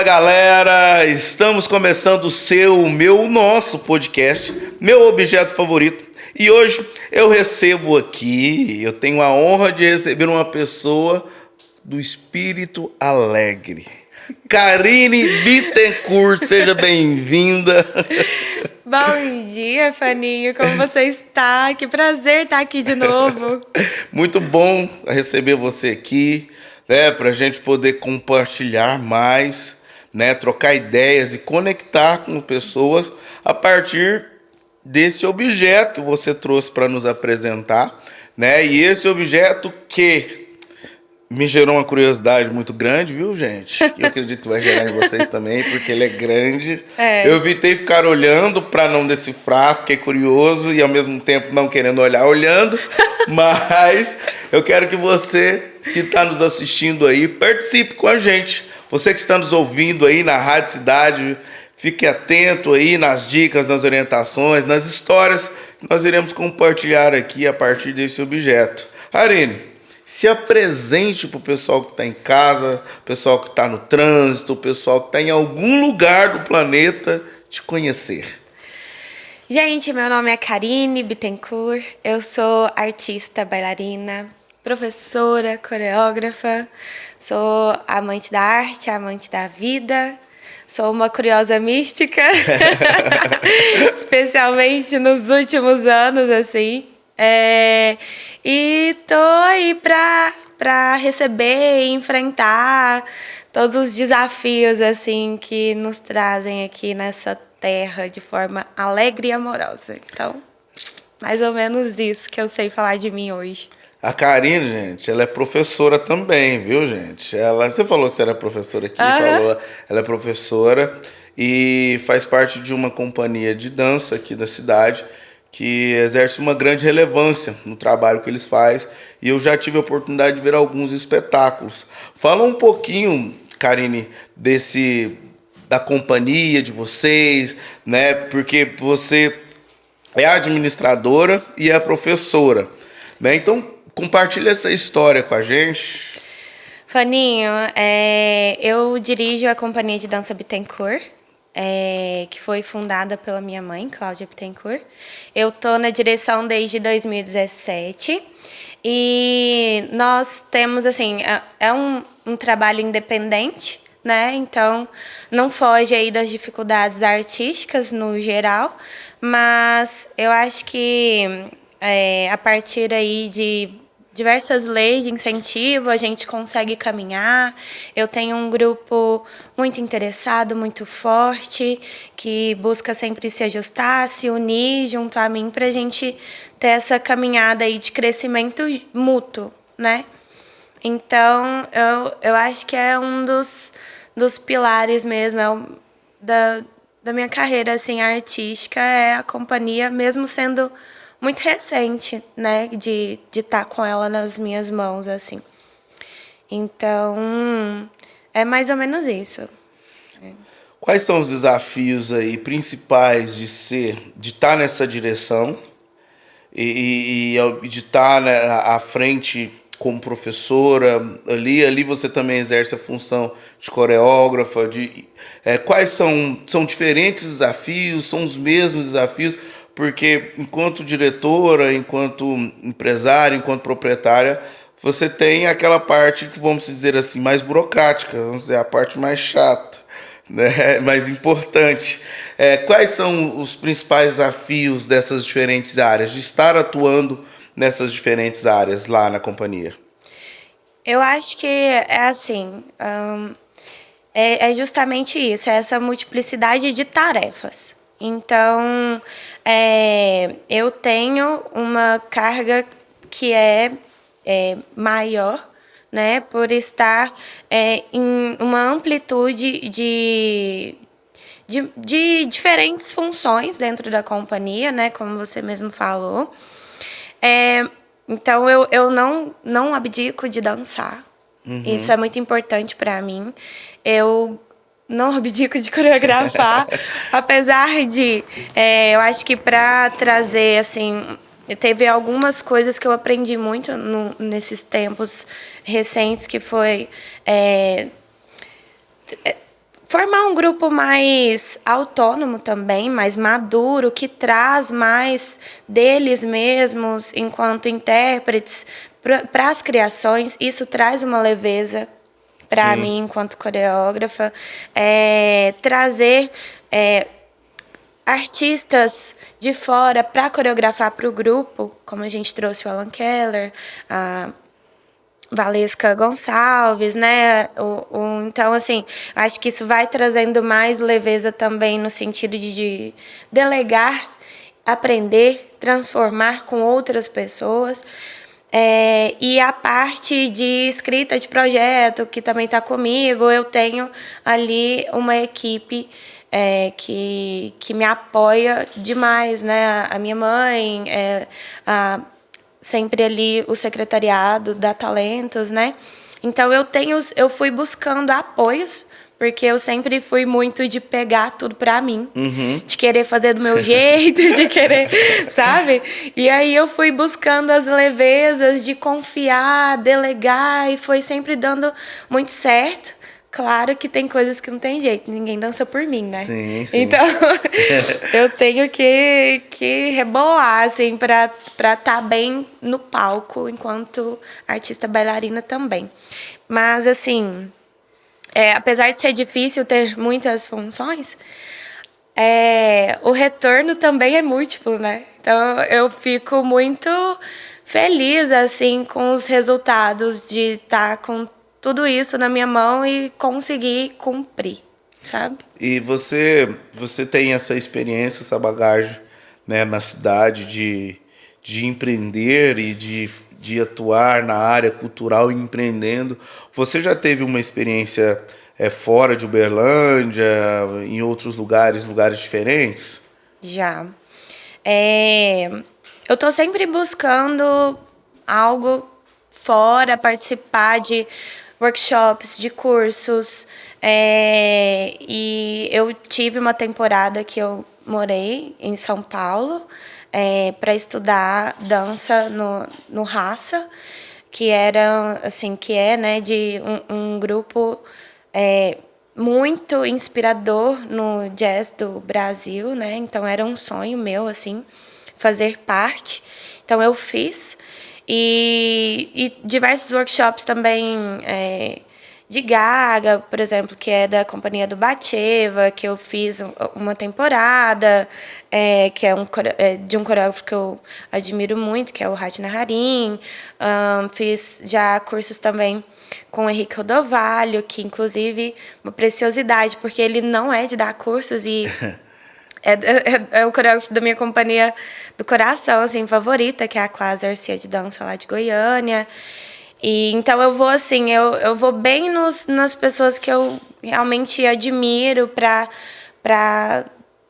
galera! Estamos começando o nosso podcast, meu objeto favorito. E hoje eu recebo aqui, eu tenho a honra de receber uma pessoa do espírito alegre. Karine Bittencourt, seja bem-vinda. Bom dia, Faninho. Como você está? Que prazer estar aqui de novo. Muito bom receber você aqui, né, para a gente poder compartilhar mais, né, trocar ideias e conectar com pessoas a partir desse objeto que você trouxe para nos apresentar, né? E esse objeto que me gerou uma curiosidade muito grande, viu, gente? Eu acredito que vai gerar em vocês também, porque ele é grande. Eu evitei ficar olhando para não decifrar, fiquei curioso e ao mesmo tempo não querendo olhar, olhando. Mas eu quero que você que está nos assistindo aí participe com a gente. Você que está nos ouvindo aí na Rádio Cidade, fique atento aí nas dicas, nas orientações, nas histórias que nós iremos compartilhar aqui a partir desse objeto. Karine, se apresente para o pessoal que está em casa, o pessoal que está no trânsito, o pessoal que está em algum lugar do planeta te conhecer. Gente, meu nome é Karine Bittencourt, eu sou artista, bailarina, professora, coreógrafa, sou amante da arte, amante da vida, sou uma curiosa mística, especialmente nos últimos anos, assim. E tô aí pra receber e enfrentar todos os desafios, assim, que nos trazem aqui nessa terra de forma alegre e amorosa. Então, mais ou menos isso que eu sei falar de mim hoje. A Karine, gente, ela é professora também, viu, gente? Você falou que você era professora aqui, falou, ela é professora e faz parte de uma companhia de dança aqui da cidade que exerce uma grande relevância no trabalho que eles fazem. E eu já tive a oportunidade de ver alguns espetáculos. Fala um pouquinho, Karine, da companhia de vocês, né? Porque você é administradora e é professora, né? Então, compartilha essa história com a gente. Faninho, eu dirijo a companhia de dança Bittencourt, que foi fundada pela minha mãe, Cláudia Bittencourt. Eu tô na direção desde 2017 e nós temos, assim, um trabalho independente, né? Então, não foge aí das dificuldades artísticas no geral, mas eu acho que a partir aí de diversas leis de incentivo, a gente consegue caminhar. Eu tenho um grupo muito interessado, muito forte, que busca sempre se ajustar, se unir junto a mim para a gente ter essa caminhada aí de crescimento mútuo, né? Então, eu acho que é um dos pilares mesmo da minha carreira assim, artística, é a companhia, mesmo sendo muito recente, né, de estar com ela nas minhas mãos, assim. Então, é mais ou menos isso. Quais são os desafios aí principais de estar nessa direção e de estar, né, à frente como professora ali você também exerce a função de coreógrafa, quais são diferentes desafios, são os mesmos desafios? Porque enquanto diretora, enquanto empresária, enquanto proprietária, você tem aquela parte que, vamos dizer assim, mais burocrática, vamos dizer, a parte mais chata, né? Mais importante. Quais são os principais desafios dessas diferentes áreas, de estar atuando nessas diferentes áreas lá na companhia? Eu acho que é assim, é justamente isso, é essa multiplicidade de tarefas. Então, eu tenho uma carga que é maior, né, por estar em uma amplitude de diferentes funções dentro da companhia, né, como você mesmo falou. Então, eu não abdico de dançar. Uhum. Isso é muito importante para mim. Eu não abdico de coreografar, apesar de, eu acho que para trazer, assim, teve algumas coisas que eu aprendi muito nesses tempos recentes, que foi formar um grupo mais autônomo também, mais maduro, que traz mais deles mesmos enquanto intérpretes para as criações. Isso traz uma leveza para Sim. mim enquanto coreógrafa. Trazer artistas de fora para coreografar para o grupo, como a gente trouxe o Alan Keller, a Valesca Gonçalves, né? Então, assim, acho que isso vai trazendo mais leveza também no sentido de delegar, aprender, transformar com outras pessoas. E a parte de escrita de projeto, que também está comigo, eu tenho ali uma equipe que me apoia demais, né? A minha mãe, sempre ali o secretariado da Talentos, né? Então eu fui buscando apoios, porque eu sempre fui muito de pegar tudo pra mim, de querer fazer do meu jeito, de querer, sabe? E aí eu fui buscando as levezas de confiar, delegar, e foi sempre dando muito certo. Claro que tem coisas que não tem jeito, ninguém dança por mim, né? Sim, sim. Então, eu tenho que rebolar, assim, pra estar bem no palco, enquanto artista bailarina também. Mas, assim, apesar de ser difícil ter muitas funções, o retorno também é múltiplo, né? Então, eu fico muito feliz, assim, com os resultados de estar com tudo isso na minha mão e conseguir cumprir, sabe? E você tem essa experiência, essa bagagem, né, na cidade de empreender e de atuar na área cultural empreendendo. Você já teve uma experiência fora de Uberlândia, em outros lugares diferentes? Já. Eu tô sempre buscando algo fora, participar de workshops, de cursos. E eu tive uma temporada que eu morei em São Paulo para estudar dança no Raça, que era assim, que é, né, de um grupo muito inspirador no jazz do Brasil, né? Então era um sonho meu, assim, fazer parte. Então eu fiz. E diversos workshops também de Gaga, por exemplo, que é da companhia do Batcheva, que eu fiz uma temporada, que é de um coreógrafo que eu admiro muito, que é o Ratna Harim. Fiz já cursos também com o Henrique Rodovalho, que inclusive uma preciosidade, porque ele não é de dar cursos e é o coreógrafo da minha companhia do coração, assim, favorita, que é a Quase Arcia de Dança lá de Goiânia. E então eu vou assim, eu vou bem nas pessoas que eu realmente admiro para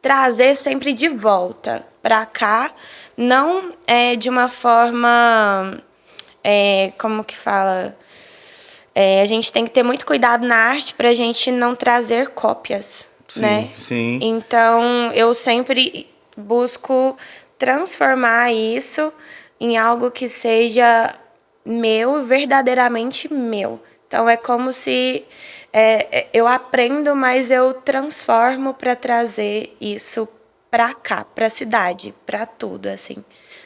trazer sempre de volta para cá, não de uma forma como que fala? A gente tem que ter muito cuidado na arte para a gente não trazer cópias, Sim, né? sim. Então, eu sempre busco transformar isso em algo que seja meu, verdadeiramente meu. Então, é como se eu aprendo, mas eu transformo para trazer isso para cá, para a cidade, para tudo, assim,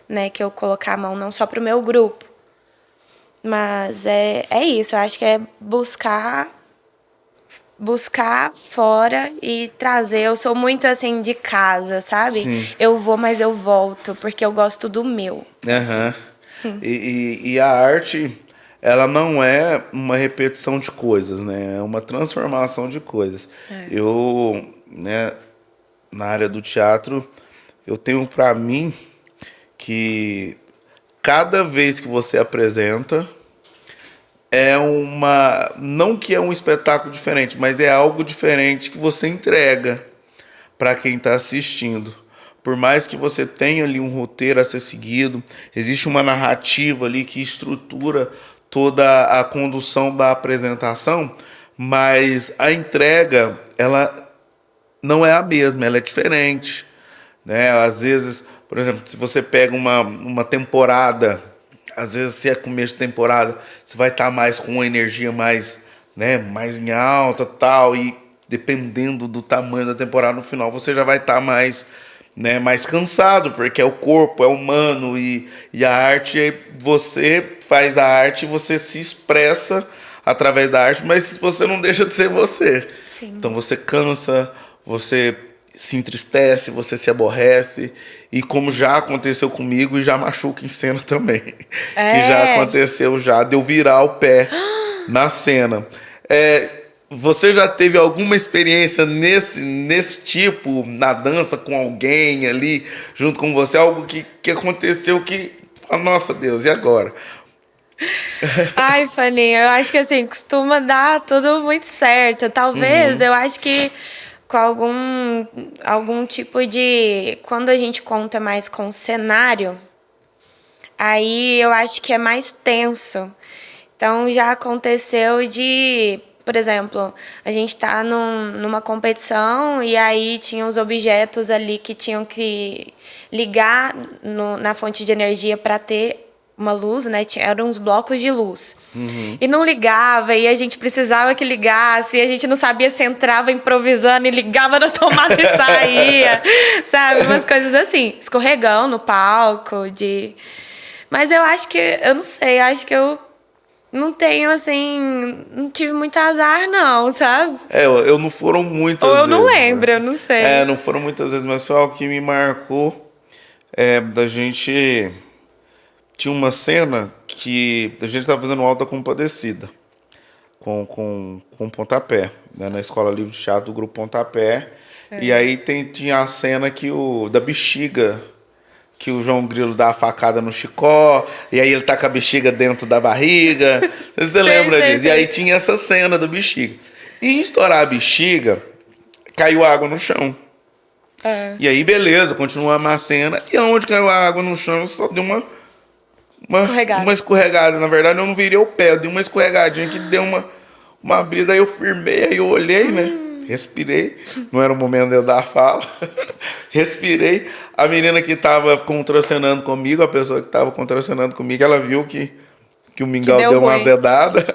né? Que eu colocar a mão não só para o meu grupo, mas é isso. Eu acho que é buscar fora e trazer. Eu sou muito assim de casa, sabe? Sim. Eu vou, mas eu volto, porque eu gosto do meu. Aham. E a arte, ela não é uma repetição de coisas, né? É uma transformação de coisas. Eu, né, na área do teatro, eu tenho para mim que cada vez que você apresenta não que é um espetáculo diferente, mas é algo diferente que você entrega para quem está assistindo. Por mais que você tenha ali um roteiro a ser seguido, existe uma narrativa ali que estrutura toda a condução da apresentação, mas a entrega, ela não é a mesma, ela é diferente, né? Às vezes, por exemplo, se você pega uma temporada, às vezes se é começo de temporada, você vai estar mais com uma energia mais, né, mais em alta, tal, e dependendo do tamanho da temporada, no final você já vai estar mais, né, mais cansado, porque é o corpo, é humano, e a arte, você faz a arte, você se expressa através da arte, mas você não deixa de ser você. Sim. Então você cansa, você se entristece, você se aborrece, e como já aconteceu comigo, e já machuca em cena também. Que já aconteceu já, de eu virar o pé na cena. Você já teve alguma experiência nesse tipo, na dança, com alguém ali, junto com você? Algo que aconteceu que... Nossa, Deus, e agora? Ai, Fanny, eu acho que assim, costuma dar tudo muito certo. Talvez, eu acho que com algum tipo de... Quando a gente conta mais com cenário, aí eu acho que é mais tenso. Então, já aconteceu de... Por exemplo, a gente tá numa competição e aí tinha os objetos ali que tinham que ligar na fonte de energia para ter uma luz, né? Eram uns blocos de luz. E não ligava, e a gente precisava que ligasse, e a gente não sabia se entrava improvisando e ligava na tomada e saía, sabe? Umas coisas assim. Escorregão no palco, Mas eu acho que... Eu não sei, acho que eu não tenho, assim... Não tive muito azar, não, sabe? Eu não foram muitas Ou eu vezes. não lembro, eu não sei. Não foram muitas vezes, mas foi algo que me marcou. Da gente... Tinha uma cena que a gente estava fazendo Alta Compadecida com Pontapé, né, na Escola Livre de Teatro do Grupo Pontapé. E aí tinha a cena da bexiga, que o João Grilo dá a facada no Chicó, e aí ele tá com a bexiga dentro da barriga. Você lembra disso? E aí tinha essa cena da bexiga. E em estourar a bexiga, caiu água no chão. E aí, beleza, continuamos a cena. E onde caiu a água no chão, só deu uma escorregada. Na verdade, eu não virei o pé, eu dei uma escorregadinha que deu uma abrida. Aí eu firmei, aí eu olhei, né? Respirei. Não era o momento de eu dar a fala. Respirei. A menina que tava contracenando comigo, a pessoa que tava contracenando comigo, ela viu que o mingau deu uma azedada.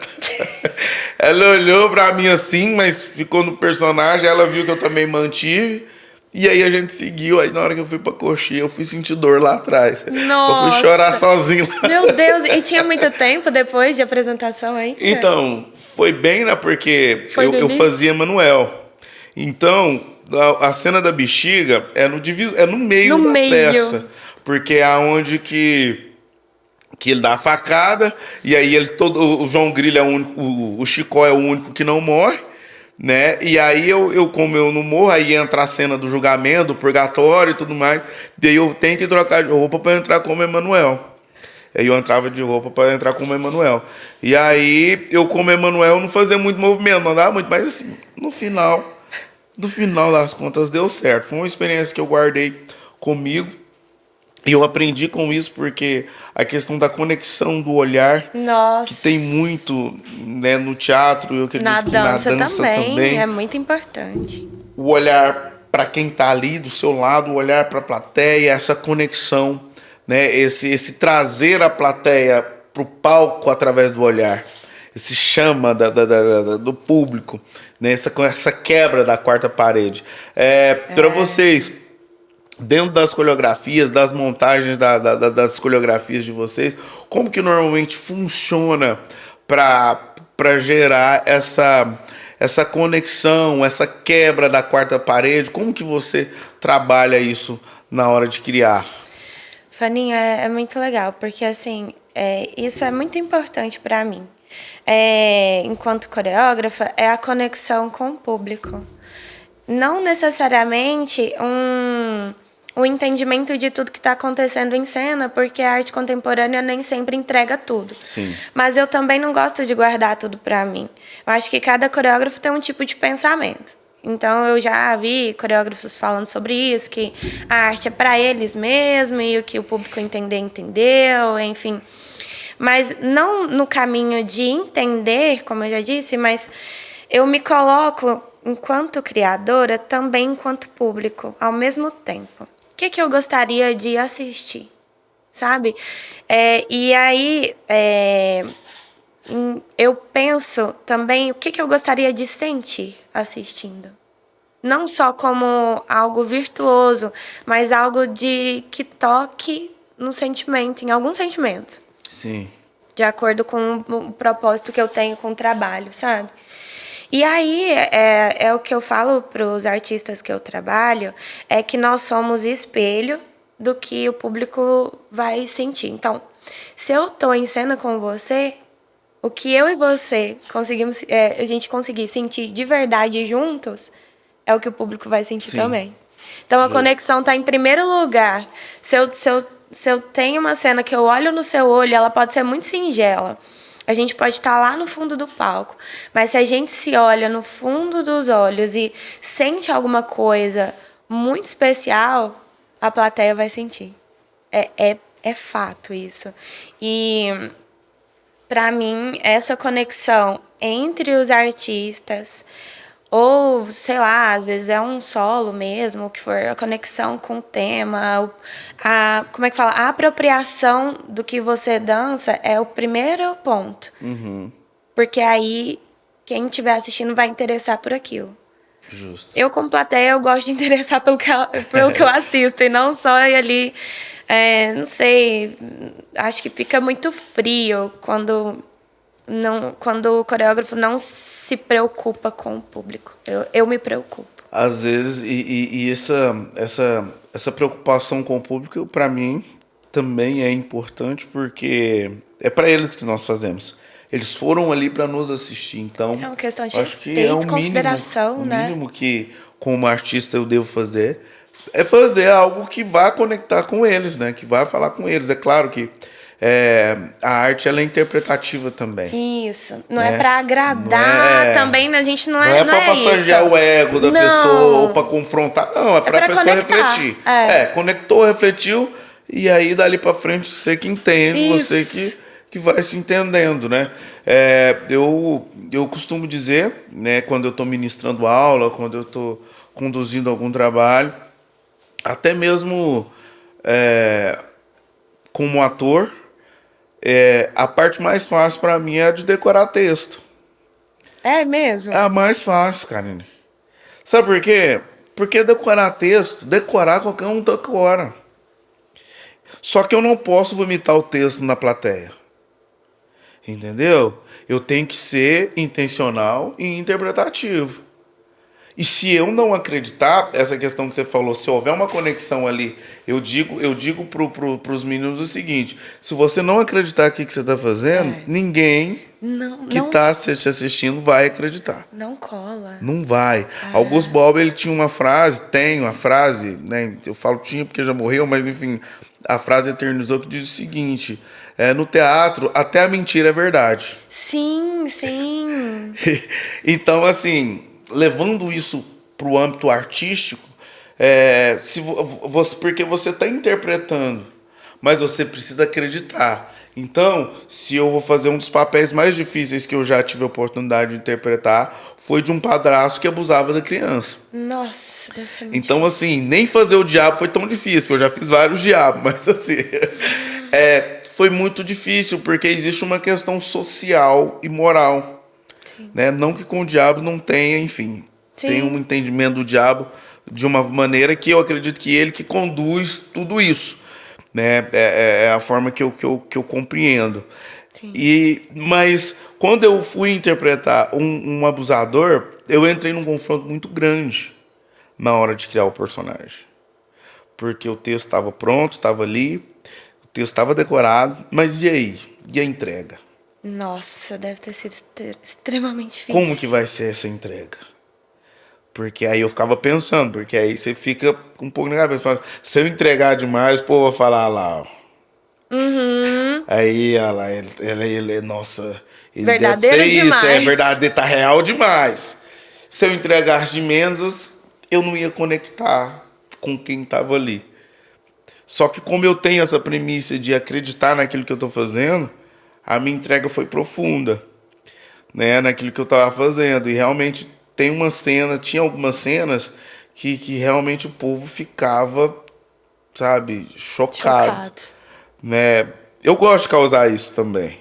Ela olhou pra mim assim, mas ficou no personagem. Ela viu que eu também mantive. E aí a gente seguiu. Aí na hora que eu fui pra coxinha, eu fui sentir dor lá atrás. Nossa. Eu fui chorar sozinho lá. Meu Deus, e tinha muito tempo depois de apresentação ainda? Então, foi bem, né? Porque eu início? fazia Manuel. Então, a cena da bexiga é no meio da peça. Porque é onde que ele dá a facada. E aí o João Grilo é o único, o Chicó é o único que não morre. Né? E aí como eu não morro, aí entra a cena do julgamento, do purgatório e tudo mais. Daí eu tenho que trocar de roupa para entrar como Emanuel. Aí eu entrava de roupa para entrar como Emanuel. E aí eu como Emanuel não fazia muito movimento, não dava muito, mas assim, no final das contas deu certo. Foi uma experiência que eu guardei comigo. E eu aprendi com isso porque a questão da conexão do olhar, Nossa, que tem muito, né, no teatro, eu acredito na que na dança também. É muito importante. O olhar para quem está ali do seu lado, o olhar para a plateia, essa conexão, né, esse trazer a plateia para o palco através do olhar, esse chama do público, né, essa quebra da quarta parede. Para vocês... Dentro das coreografias, das montagens das coreografias de vocês, como que normalmente funciona para gerar essa conexão, essa quebra da quarta parede? Como que você trabalha isso na hora de criar? Faninha, é muito legal, porque assim, isso é muito importante para mim. Enquanto coreógrafa, é a conexão com o público. Não necessariamente um entendimento de tudo que está acontecendo em cena, porque a arte contemporânea nem sempre entrega tudo. Sim. Mas eu também não gosto de guardar tudo para mim. Eu acho que cada coreógrafo tem um tipo de pensamento. Então, eu já vi coreógrafos falando sobre isso, que a arte é para eles mesmo, e o que o público entender, entendeu, enfim. Mas não no caminho de entender, como eu já disse, mas eu me coloco, enquanto criadora, também enquanto público, ao mesmo tempo. O que eu gostaria de assistir, sabe? E aí, eu penso também o que eu gostaria de sentir assistindo. Não só como algo virtuoso, mas algo que toque no sentimento, em algum sentimento. Sim. De acordo com o propósito que eu tenho com o trabalho, sabe? E aí, é o que eu falo para os artistas que eu trabalho, é que nós somos espelho do que o público vai sentir. Então, se eu estou em cena com você, o que eu e você conseguimos, a gente conseguir sentir de verdade juntos, é o que o público vai sentir também. Então, a conexão está em primeiro lugar. Se eu tenho uma cena que eu olho no seu olho, ela pode ser muito singela. A gente pode estar lá no fundo do palco, mas se a gente se olha no fundo dos olhos e sente alguma coisa muito especial, a plateia vai sentir. É fato isso. E, para mim, essa conexão entre os artistas, ou, sei lá, às vezes é um solo mesmo, o que for, a conexão com o tema, como é que fala? A apropriação do que você dança é o primeiro ponto. Porque aí, quem estiver assistindo vai interessar por aquilo. Justo. Eu, como plateia, eu gosto de interessar pelo que eu assisto, e não só ir ali, não sei, acho que fica muito frio quando o coreógrafo não se preocupa com o público. Eu me preocupo. Às vezes, e essa preocupação com o público, para mim, também é importante, porque é para eles que nós fazemos. Eles foram ali para nos assistir, então... É uma questão de acho que respeito, consideração, né? O mínimo que, como artista, eu devo fazer é fazer algo que vá conectar com eles, né? Que vá falar com eles. É claro que a arte, ela é interpretativa também. Isso. Não é para agradar também, a gente não é para massagear isso. o ego da pessoa ou para confrontar. Não, é para a pessoa conectar. refletir. Conectou, refletiu, e aí dali para frente você que entende, Isso. você que vai se entendendo, né? Eu costumo dizer, né, quando eu estou ministrando aula, quando eu estou conduzindo algum trabalho, até mesmo como ator, a parte mais fácil para mim é a de decorar texto. É mesmo? É a mais fácil, Karine. Sabe por quê? Porque decorar qualquer um decora. Só que eu não posso vomitar o texto na plateia. Entendeu? Eu tenho que ser intencional e interpretativo. E se eu não acreditar, essa questão que você falou, se houver uma conexão ali, eu digo pros meninos o seguinte: se você não acreditar aqui que você está fazendo, ninguém que está te assistindo vai acreditar. Não cola. Não vai. Augusto Bob, ele tinha uma frase, né? Eu falo tinha porque já morreu, mas enfim, a frase eternizou, que diz o seguinte: no teatro, até a mentira é verdade. Sim, sim. Então, assim, levando isso para o âmbito artístico, porque você está interpretando, mas você precisa acreditar. Então, se eu vou fazer um dos papéis mais difíceis que eu já tive a oportunidade de interpretar, foi de um padrasto que abusava da criança. Nossa, deve ser muito Então, difícil. assim, nem fazer o diabo foi tão difícil, porque eu já fiz vários diabos, mas assim, foi muito difícil, porque existe uma questão social e moral. Né? Não que com o diabo não tenha, enfim, tem um entendimento do diabo de uma maneira que eu acredito que ele que conduz tudo isso. Né? É a forma que eu compreendo. Mas quando eu fui interpretar um abusador, eu entrei num confronto muito grande na hora de criar o personagem. Porque o texto estava pronto, estava ali, o texto estava decorado, mas e aí? E a entrega? Nossa, deve ter sido extremamente difícil. Como que vai ser essa entrega? Porque aí eu ficava pensando, porque aí você fica com um pouco na cabeça. Se eu entregar demais, o povo vai falar lá, ó. Aí ela, nossa, ele verdadeiro deve ser demais. Isso, verdadeiro, tá real demais. Se eu entregasse de menos, eu não ia conectar com quem estava ali. Só que como eu tenho essa premissa de acreditar naquilo que eu estou fazendo, a minha entrega foi profunda, né, naquilo que eu estava fazendo. E realmente tinha algumas cenas que realmente o povo ficava, sabe, chocado. Né? Eu gosto de causar isso também.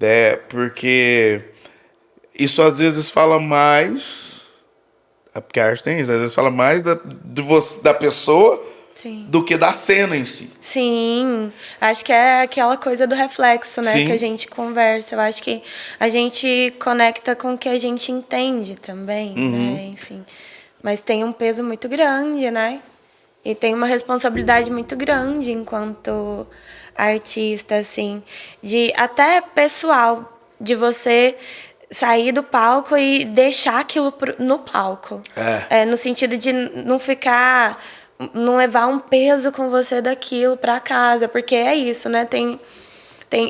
né? Porque isso às vezes fala mais, porque a arte tem isso, às vezes fala mais da pessoa Sim. do que da cena em si. Sim, acho que é aquela coisa do reflexo, né? Sim. Que a gente conversa. Eu acho que a gente conecta com o que a gente entende também, né? Enfim. Mas tem um peso muito grande, né? E tem uma responsabilidade muito grande enquanto artista, assim, de até pessoal, de você sair do palco e deixar aquilo no palco. No sentido de não ficar, não levar um peso com você daquilo para casa, porque é isso, né?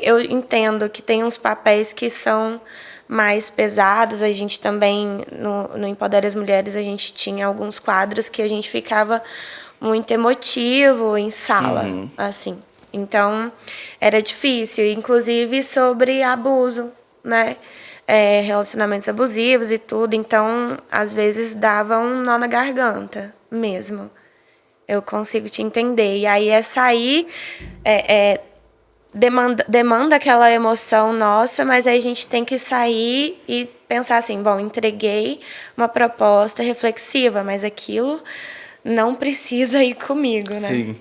Eu entendo que tem uns papéis que são mais pesados. A gente também, no Empodere as Mulheres, a gente tinha alguns quadros que a gente ficava muito emotivo em sala, assim. Então, era difícil, inclusive sobre abuso, né? Relacionamentos abusivos e tudo. Então, às vezes, dava um nó na garganta mesmo. Eu consigo te entender. E aí, sair... demanda aquela emoção nossa, mas aí a gente tem que sair e pensar assim, bom, entreguei uma proposta reflexiva, mas aquilo não precisa ir comigo, né? Sim.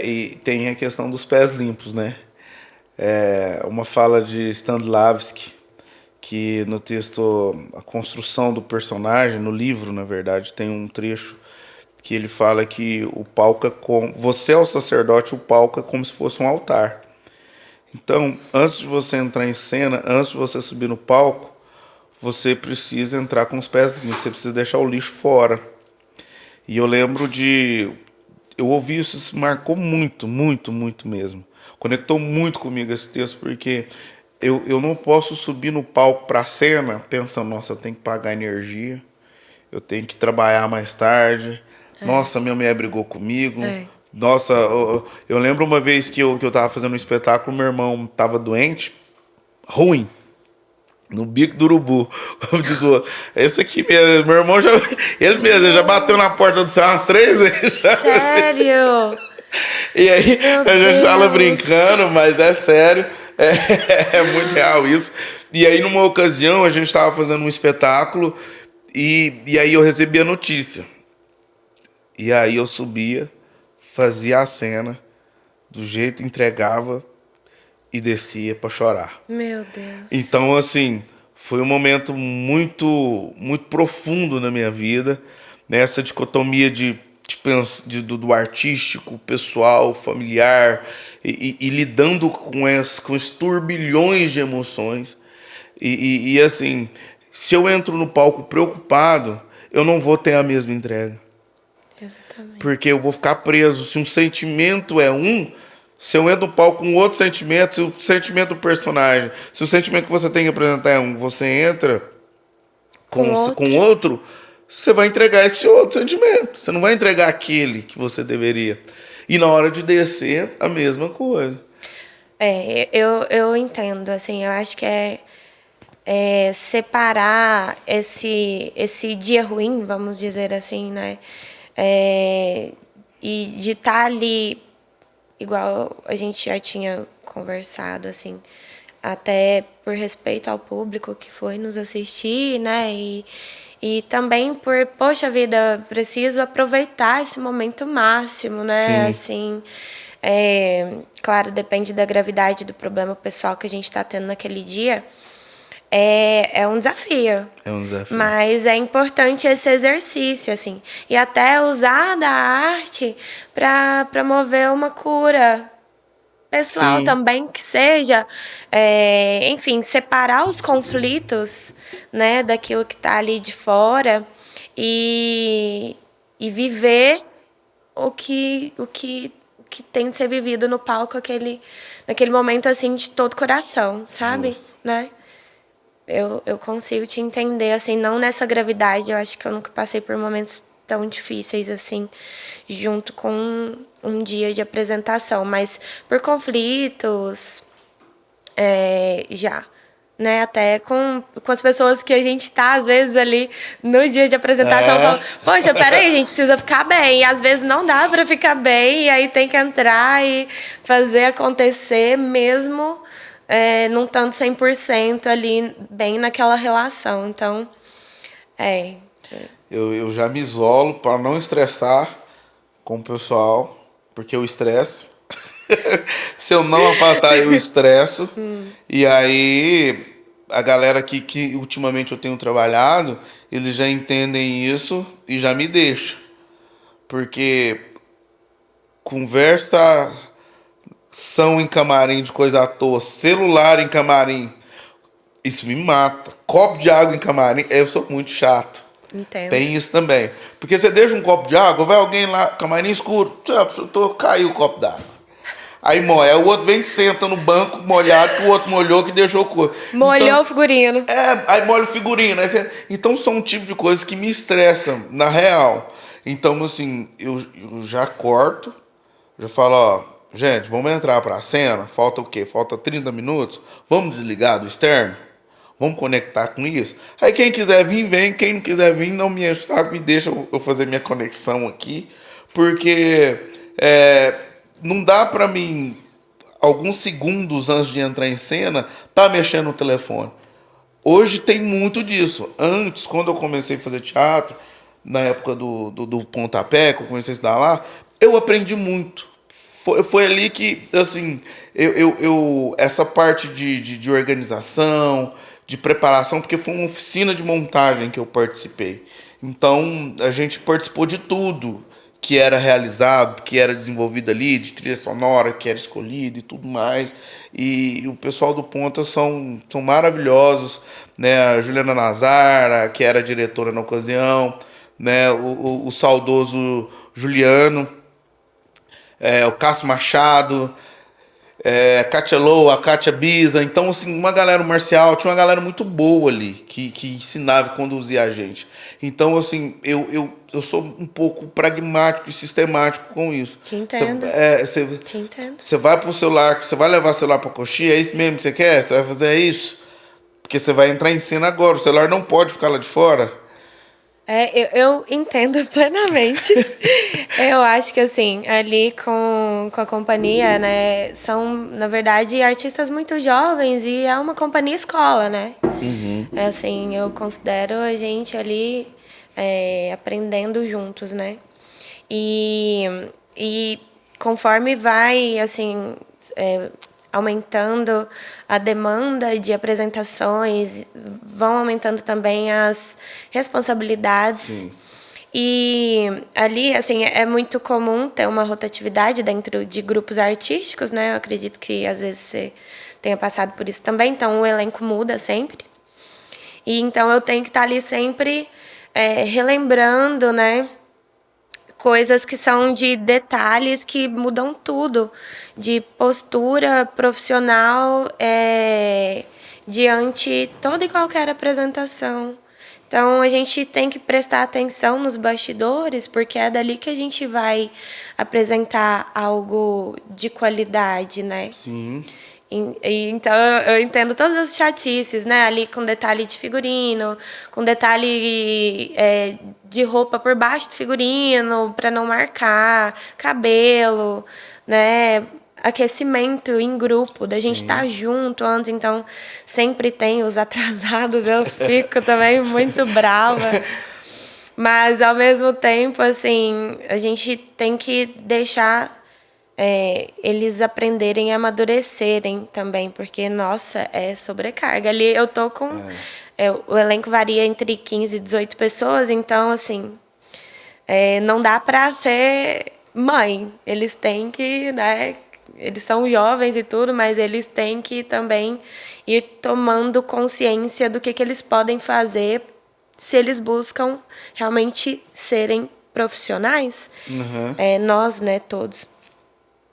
E tem a questão dos pés limpos, né? Uma fala de Stanislavski, que no texto A Construção do Personagem, no livro, na verdade, tem um trecho que ele fala que o palco você é o sacerdote, o palco é como se fosse um altar. Então, antes de você entrar em cena, antes de você subir no palco, você precisa entrar com os pés limpos, você precisa deixar o lixo fora. E eu lembro eu ouvi isso marcou muito, muito, muito mesmo. Conectou muito comigo esse texto, porque eu não posso subir no palco para a cena pensando, nossa, eu tenho que pagar energia, eu tenho que trabalhar mais tarde, nossa, minha mulher brigou comigo, nossa, eu lembro uma vez que eu tava fazendo um espetáculo, meu irmão tava doente, ruim, no bico do urubu. Esse aqui mesmo, meu irmão ele mesmo já bateu na porta do céu umas 3 vezes. Sério? E aí, Meu a gente fala Deus. brincando, mas é sério, é muito real isso. E aí, numa ocasião, a gente estava fazendo um espetáculo e aí eu recebi a notícia. E aí eu subia, fazia a cena, do jeito entregava e descia para chorar. Meu Deus. Então, assim, foi um momento muito, muito profundo na minha vida, nessa dicotomia do artístico, pessoal, familiar, e lidando com esses turbilhões de emoções. E, assim, se eu entro no palco preocupado, eu não vou ter a mesma entrega. Exatamente. Porque eu vou ficar preso. Se um sentimento é se eu entro no palco com outro sentimento, se o sentimento do personagem, se o sentimento que você tem que apresentar é você entra com outro, você vai entregar esse outro sentimento. Você não vai entregar aquele que você deveria. E na hora de descer, a mesma coisa. Eu entendo, assim, eu acho que separar esse dia ruim, vamos dizer assim, né? E de estar ali, igual a gente já tinha conversado, assim, até por respeito ao público que foi nos assistir, né? E também por, poxa vida, preciso aproveitar esse momento máximo, né? Sim. Assim, claro, depende da gravidade do problema pessoal que a gente está tendo naquele dia. É um desafio. É um desafio. Mas é importante esse exercício, assim. E até usar da arte para promover uma cura pessoal também, que seja, enfim, separar os conflitos, né, daquilo que está ali de fora e viver o que tem de ser vivido no palco naquele momento, assim, de todo coração, sabe? Né? Eu consigo te entender, assim, não nessa gravidade. Eu acho que eu nunca passei por momentos tão difíceis, assim, junto com um dia de apresentação. Mas por conflitos, já. Né? Até com as pessoas que a gente tá, às vezes, ali no dia de apresentação, falando, poxa, peraí, a gente precisa ficar bem. E às vezes não dá para ficar bem, e aí tem que entrar e fazer acontecer mesmo... não tanto 100% ali, bem naquela relação. Então, Eu já me isolo para não estressar com o pessoal, porque eu estresso. Se eu não afastar, eu estresso. E aí, a galera aqui que ultimamente eu tenho trabalhado, eles já entendem isso e já me deixam. Porque conversação em camarim de coisa à toa, celular em camarim, isso me mata. Copo de água em camarim, eu sou muito chato. entendo. Tem isso também. Porque você deixa um copo de água, vai alguém lá, camarim escuro, caiu o copo d'água. Aí molha, o outro vem e senta no banco molhado, que o outro molhou, que deixou cor. Molhou Então, o figurino. aí molha o figurino. Então são um tipo de coisa que me estressam, na real. Então, assim, eu já corto, já falo, ó, gente, vamos entrar pra cena, falta o quê? Falta 30 minutos, vamos desligar do externo? Vamos conectar com isso? Aí quem quiser vir, vem. Quem não quiser vir, não me enche o saco, me deixa eu fazer minha conexão aqui. Porque não dá pra mim, alguns segundos antes de entrar em cena, tá mexendo no telefone. Hoje tem muito disso. Antes, quando eu comecei a fazer teatro, na época do pontapé, que eu comecei a estudar lá, eu aprendi muito. Foi ali que, assim, essa parte de organização, de preparação, porque foi uma oficina de montagem que eu participei. Então, a gente participou de tudo que era realizado, que era desenvolvido ali, de trilha sonora, que era escolhido e tudo mais. E o pessoal do Ponta são maravilhosos, né? A Juliana Nazar, que era diretora na ocasião, né? O saudoso Juliano, o Cássio Machado, a Kátia Lou, a Kátia Bisa. Então, assim, uma galera marcial, tinha uma galera muito boa ali, que ensinava e conduzia a gente. Então, assim, eu sou um pouco pragmático e sistemático com isso. Te entendo. Te entendo. Você vai pro celular, você vai levar o celular pra coxinha, é isso mesmo que você quer? Você vai fazer isso? Porque você vai entrar em cena agora, o celular não pode ficar lá de fora. Eu entendo plenamente. Eu acho que, assim, ali com a companhia, né, são, na verdade, artistas muito jovens e é uma companhia escola, né? Assim, eu considero a gente ali aprendendo juntos, né? E conforme vai, assim, aumentando a demanda de apresentações, vão aumentando também as responsabilidades. Sim. E ali, assim, é muito comum ter uma rotatividade dentro de grupos artísticos, né? Eu acredito que às vezes você tenha passado por isso também, então o elenco muda sempre. E então eu tenho que estar ali sempre relembrando, né? Coisas que são de detalhes que mudam tudo, de postura profissional diante toda e qualquer apresentação. Então, a gente tem que prestar atenção nos bastidores, porque é dali que a gente vai apresentar algo de qualidade, né? Sim. Então, eu entendo todas as chatices, né? Ali com detalhe de figurino, com detalhe de roupa por baixo do figurino, para não marcar, cabelo, né? Aquecimento em grupo, da gente estar junto antes, então sempre tem os atrasados, eu fico também muito brava. Mas, ao mesmo tempo, assim, a gente tem que deixar eles aprenderem e amadurecerem também, porque, nossa, é sobrecarga. Ali eu tô com... o elenco varia entre 15 e 18 pessoas, então, assim, não dá para ser mãe. Eles têm que, né... Eles são jovens e tudo, mas eles têm que também ir tomando consciência do que eles podem fazer se eles buscam realmente serem profissionais. Nós, né, todos.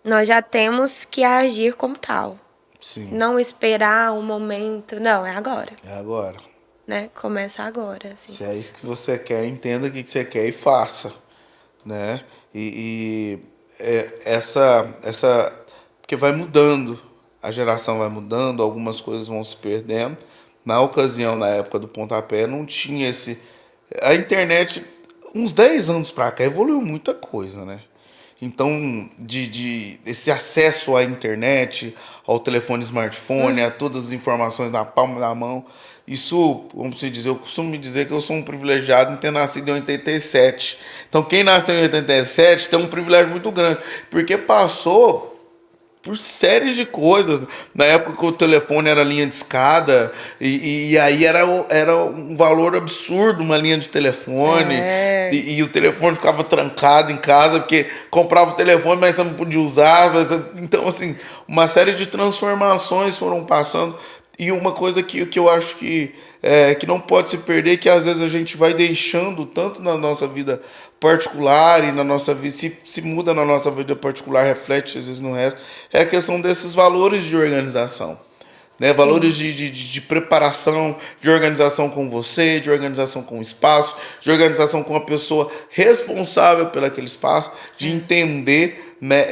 Nós já temos que agir como tal. Sim. Não esperar um momento. Não, é agora. É agora. Né? Começa agora. Assim. Se é isso que você quer, entenda o que você quer e faça. Né? Essa... Porque vai mudando. A geração vai mudando, algumas coisas vão se perdendo. Na ocasião, na época do pontapé, não tinha esse... A internet, uns 10 anos pra cá, evoluiu muita coisa, né? Então, esse acesso à internet, ao telefone smartphone, a todas as informações na palma da mão, isso, vamos dizer, eu costumo me dizer que eu sou um privilegiado em ter nascido em 87. Então, quem nasceu em 87 tem um privilégio muito grande, porque passou por séries de coisas. Na época que o telefone era linha de escada, e aí era um valor absurdo uma linha de telefone, e o telefone ficava trancado em casa, porque comprava o telefone, mas você não podia usar. Então, assim, uma série de transformações foram passando, e uma coisa que eu acho que não pode se perder, que às vezes a gente vai deixando tanto na nossa vida particular e na nossa vida, se muda na nossa vida particular, reflete às vezes no resto, é a questão desses valores de organização. Né? Valores de preparação, de organização com você, de organização com o espaço, de organização com a pessoa responsável pelo aquele espaço, de entender, né,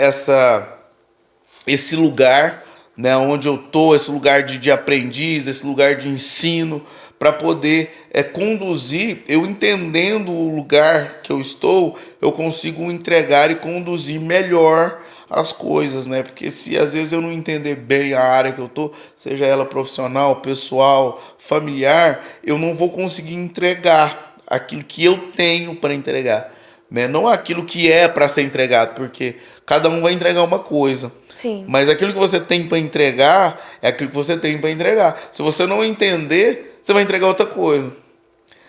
esse lugar, né, onde eu tô, esse lugar de aprendiz, esse lugar de ensino, para poder conduzir. Eu entendendo o lugar que eu estou, eu consigo entregar e conduzir melhor as coisas, né? Porque se às vezes eu não entender bem a área que eu tô, seja ela profissional, pessoal, familiar, eu não vou conseguir entregar aquilo que eu tenho para entregar, né? Não aquilo que é para ser entregado, porque cada um vai entregar uma coisa. Sim. Mas aquilo que você tem para entregar é aquilo que você tem para entregar. Se você não entender, você vai entregar outra coisa.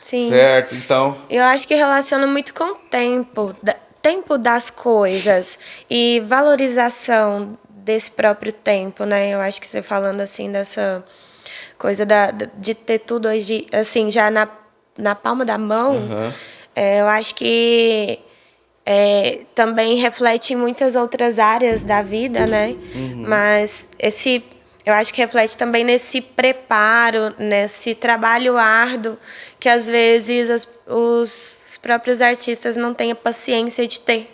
Sim. Certo? Então, Eu acho que relaciona muito com o tempo das coisas e valorização desse próprio tempo, né? Eu acho que você falando assim dessa coisa de ter tudo hoje, assim, já na palma da mão, eu acho que também reflete em muitas outras áreas da vida, né? Mas eu acho que reflete também nesse preparo, nesse trabalho árduo que às vezes os próprios artistas não têm a paciência de ter.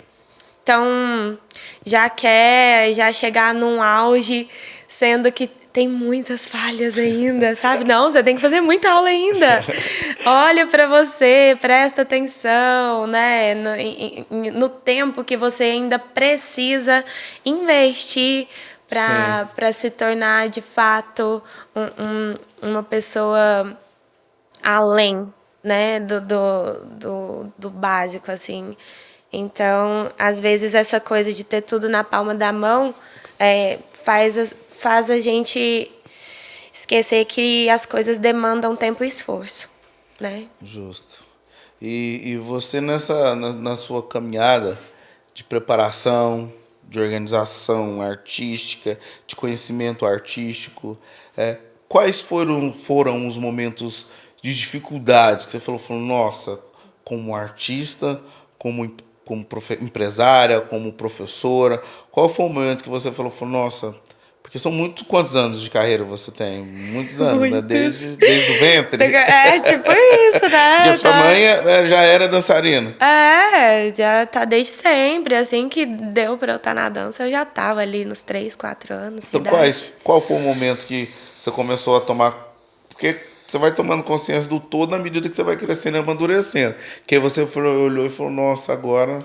Então, já quer chegar num auge, sendo que tem muitas falhas ainda, sabe? Não, você tem que fazer muita aula ainda. Olha para você, presta atenção, né? No tempo que você ainda precisa investir para se tornar, de fato, uma pessoa além, né? Do básico, assim. Então, às vezes, essa coisa de ter tudo na palma da mão faz a gente esquecer que as coisas demandam tempo e esforço, né? justo. E você na sua caminhada de preparação, de organização artística, de conhecimento artístico, quais foram os momentos de dificuldades que você falou, nossa, como artista, como empresária, como professora, qual foi o momento que você falou, nossa, porque são quantos anos de carreira você tem? Muitos anos, Muitos. né? Desde o ventre. Tipo isso, né? E a sua mãe já era dançarina. Já tá desde sempre. Assim que deu pra eu estar na dança, eu já tava ali nos 3, 4 anos de Então, idade. qual foi o momento que você começou a tomar... Porque você vai tomando consciência do todo na medida que você vai crescendo e amadurecendo. Que aí você olhou e falou, nossa, agora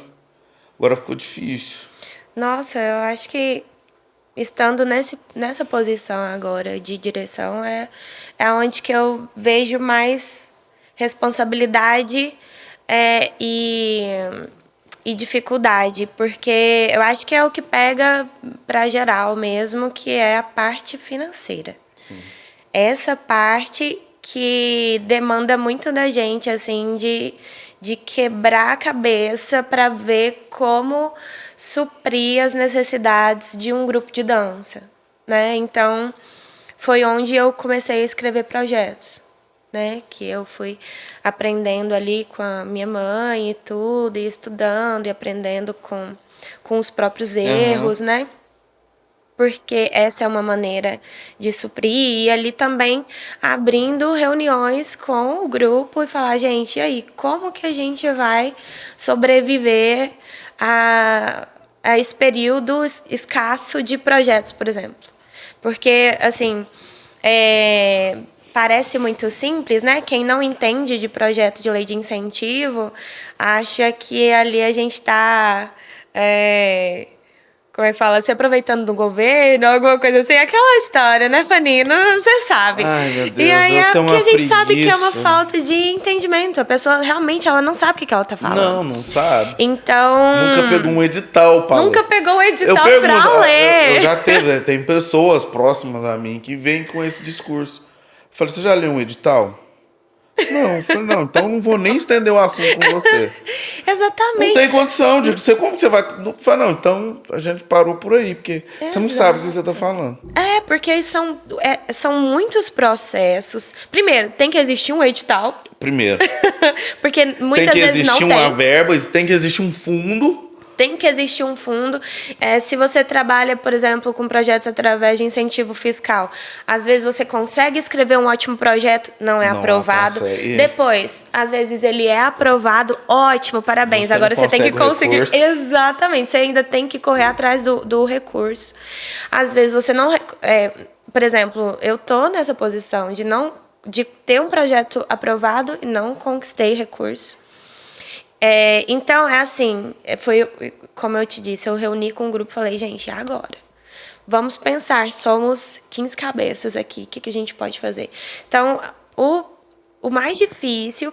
ficou difícil. Nossa, eu acho que estando nessa posição agora de direção é onde que eu vejo mais responsabilidade e dificuldade, porque eu acho que é o que pega para geral mesmo, que é a parte financeira. Sim. Essa parte que demanda muito da gente, assim, de quebrar a cabeça para ver como suprir as necessidades de um grupo de dança, né? Então, foi onde eu comecei a escrever projetos, né? Que eu fui aprendendo ali com a minha mãe e tudo, e estudando e aprendendo com os próprios erros, né? Porque essa é uma maneira de suprir, e ali também abrindo reuniões com o grupo e falar, gente, e aí, como que a gente vai sobreviver a esse período escasso de projetos, por exemplo? Porque, assim, parece muito simples, né? Quem não entende de projeto de lei de incentivo acha que ali a gente está Como é que fala? Se aproveitando do governo, alguma coisa assim. Aquela história, né, Fanino? Você sabe. Ai, meu Deus, E aí eu é tenho porque a uma gente sabe que é uma preguiça. falta de entendimento. A pessoa realmente ela não sabe o que ela tá falando. Não sabe. Então. Nunca pegou um edital pra Nunca ler. pegou o Eu edital pergunto, pra ler. eu já teve, né, tem pessoas próximas a mim que vêm com esse discurso. Eu falei, você já leu um edital? Não, eu falei, não, então não vou nem estender o assunto com você. Não Exatamente. tem condição de você, como que você vai. Não, fala, não, então a gente parou por aí, porque você não sabe o que você tá falando. Porque são muitos processos. Primeiro, tem que existir um edital. Primeiro, Porque tem muitas que vezes não existir tem. uma verba, tem que existir um fundo. Tem que existir um fundo. Se você trabalha, por exemplo, com projetos através de incentivo fiscal, às vezes você consegue escrever um ótimo projeto, não é Não aprovado. consegue. Depois, às vezes ele é aprovado, ótimo, parabéns. Você Agora não você tem que consegue o conseguir. recurso. Exatamente, você ainda tem que correr atrás do recurso. Às vezes você não. Por exemplo, eu tô nessa posição de ter um projeto aprovado e não conquistei recurso. Então, é assim, foi como eu te disse, eu reuni com um grupo e falei, gente, agora. Vamos pensar, somos 15 cabeças aqui, o que a gente pode fazer? Então, o mais difícil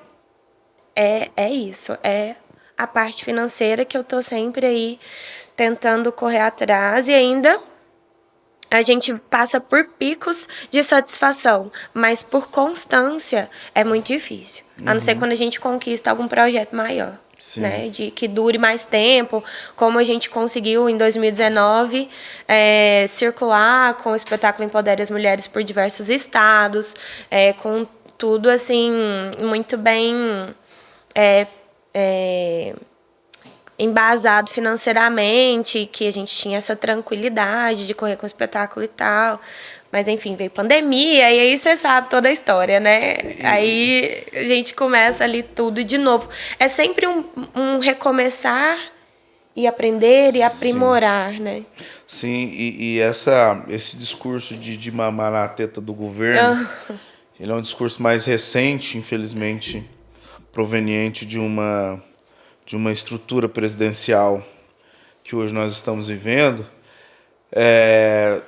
é isso, é a parte financeira que eu tô sempre aí tentando correr atrás e ainda a gente passa por picos de satisfação, mas por constância é muito difícil. A não ser quando a gente conquista algum projeto maior. Sim. Né, de que dure mais tempo, como a gente conseguiu em 2019 circular com o espetáculo Empodere as Mulheres por diversos estados, com tudo assim muito bem embasado financeiramente, que a gente tinha essa tranquilidade de correr com o espetáculo e tal. Mas, enfim, veio pandemia e aí você sabe toda a história, né? Aí a gente começa ali tudo de novo. É sempre um recomeçar e aprender e aprimorar, né? Sim, e esse discurso de mamar na teta do governo, ele é um discurso mais recente, infelizmente, proveniente de uma estrutura presidencial que hoje nós estamos vivendo.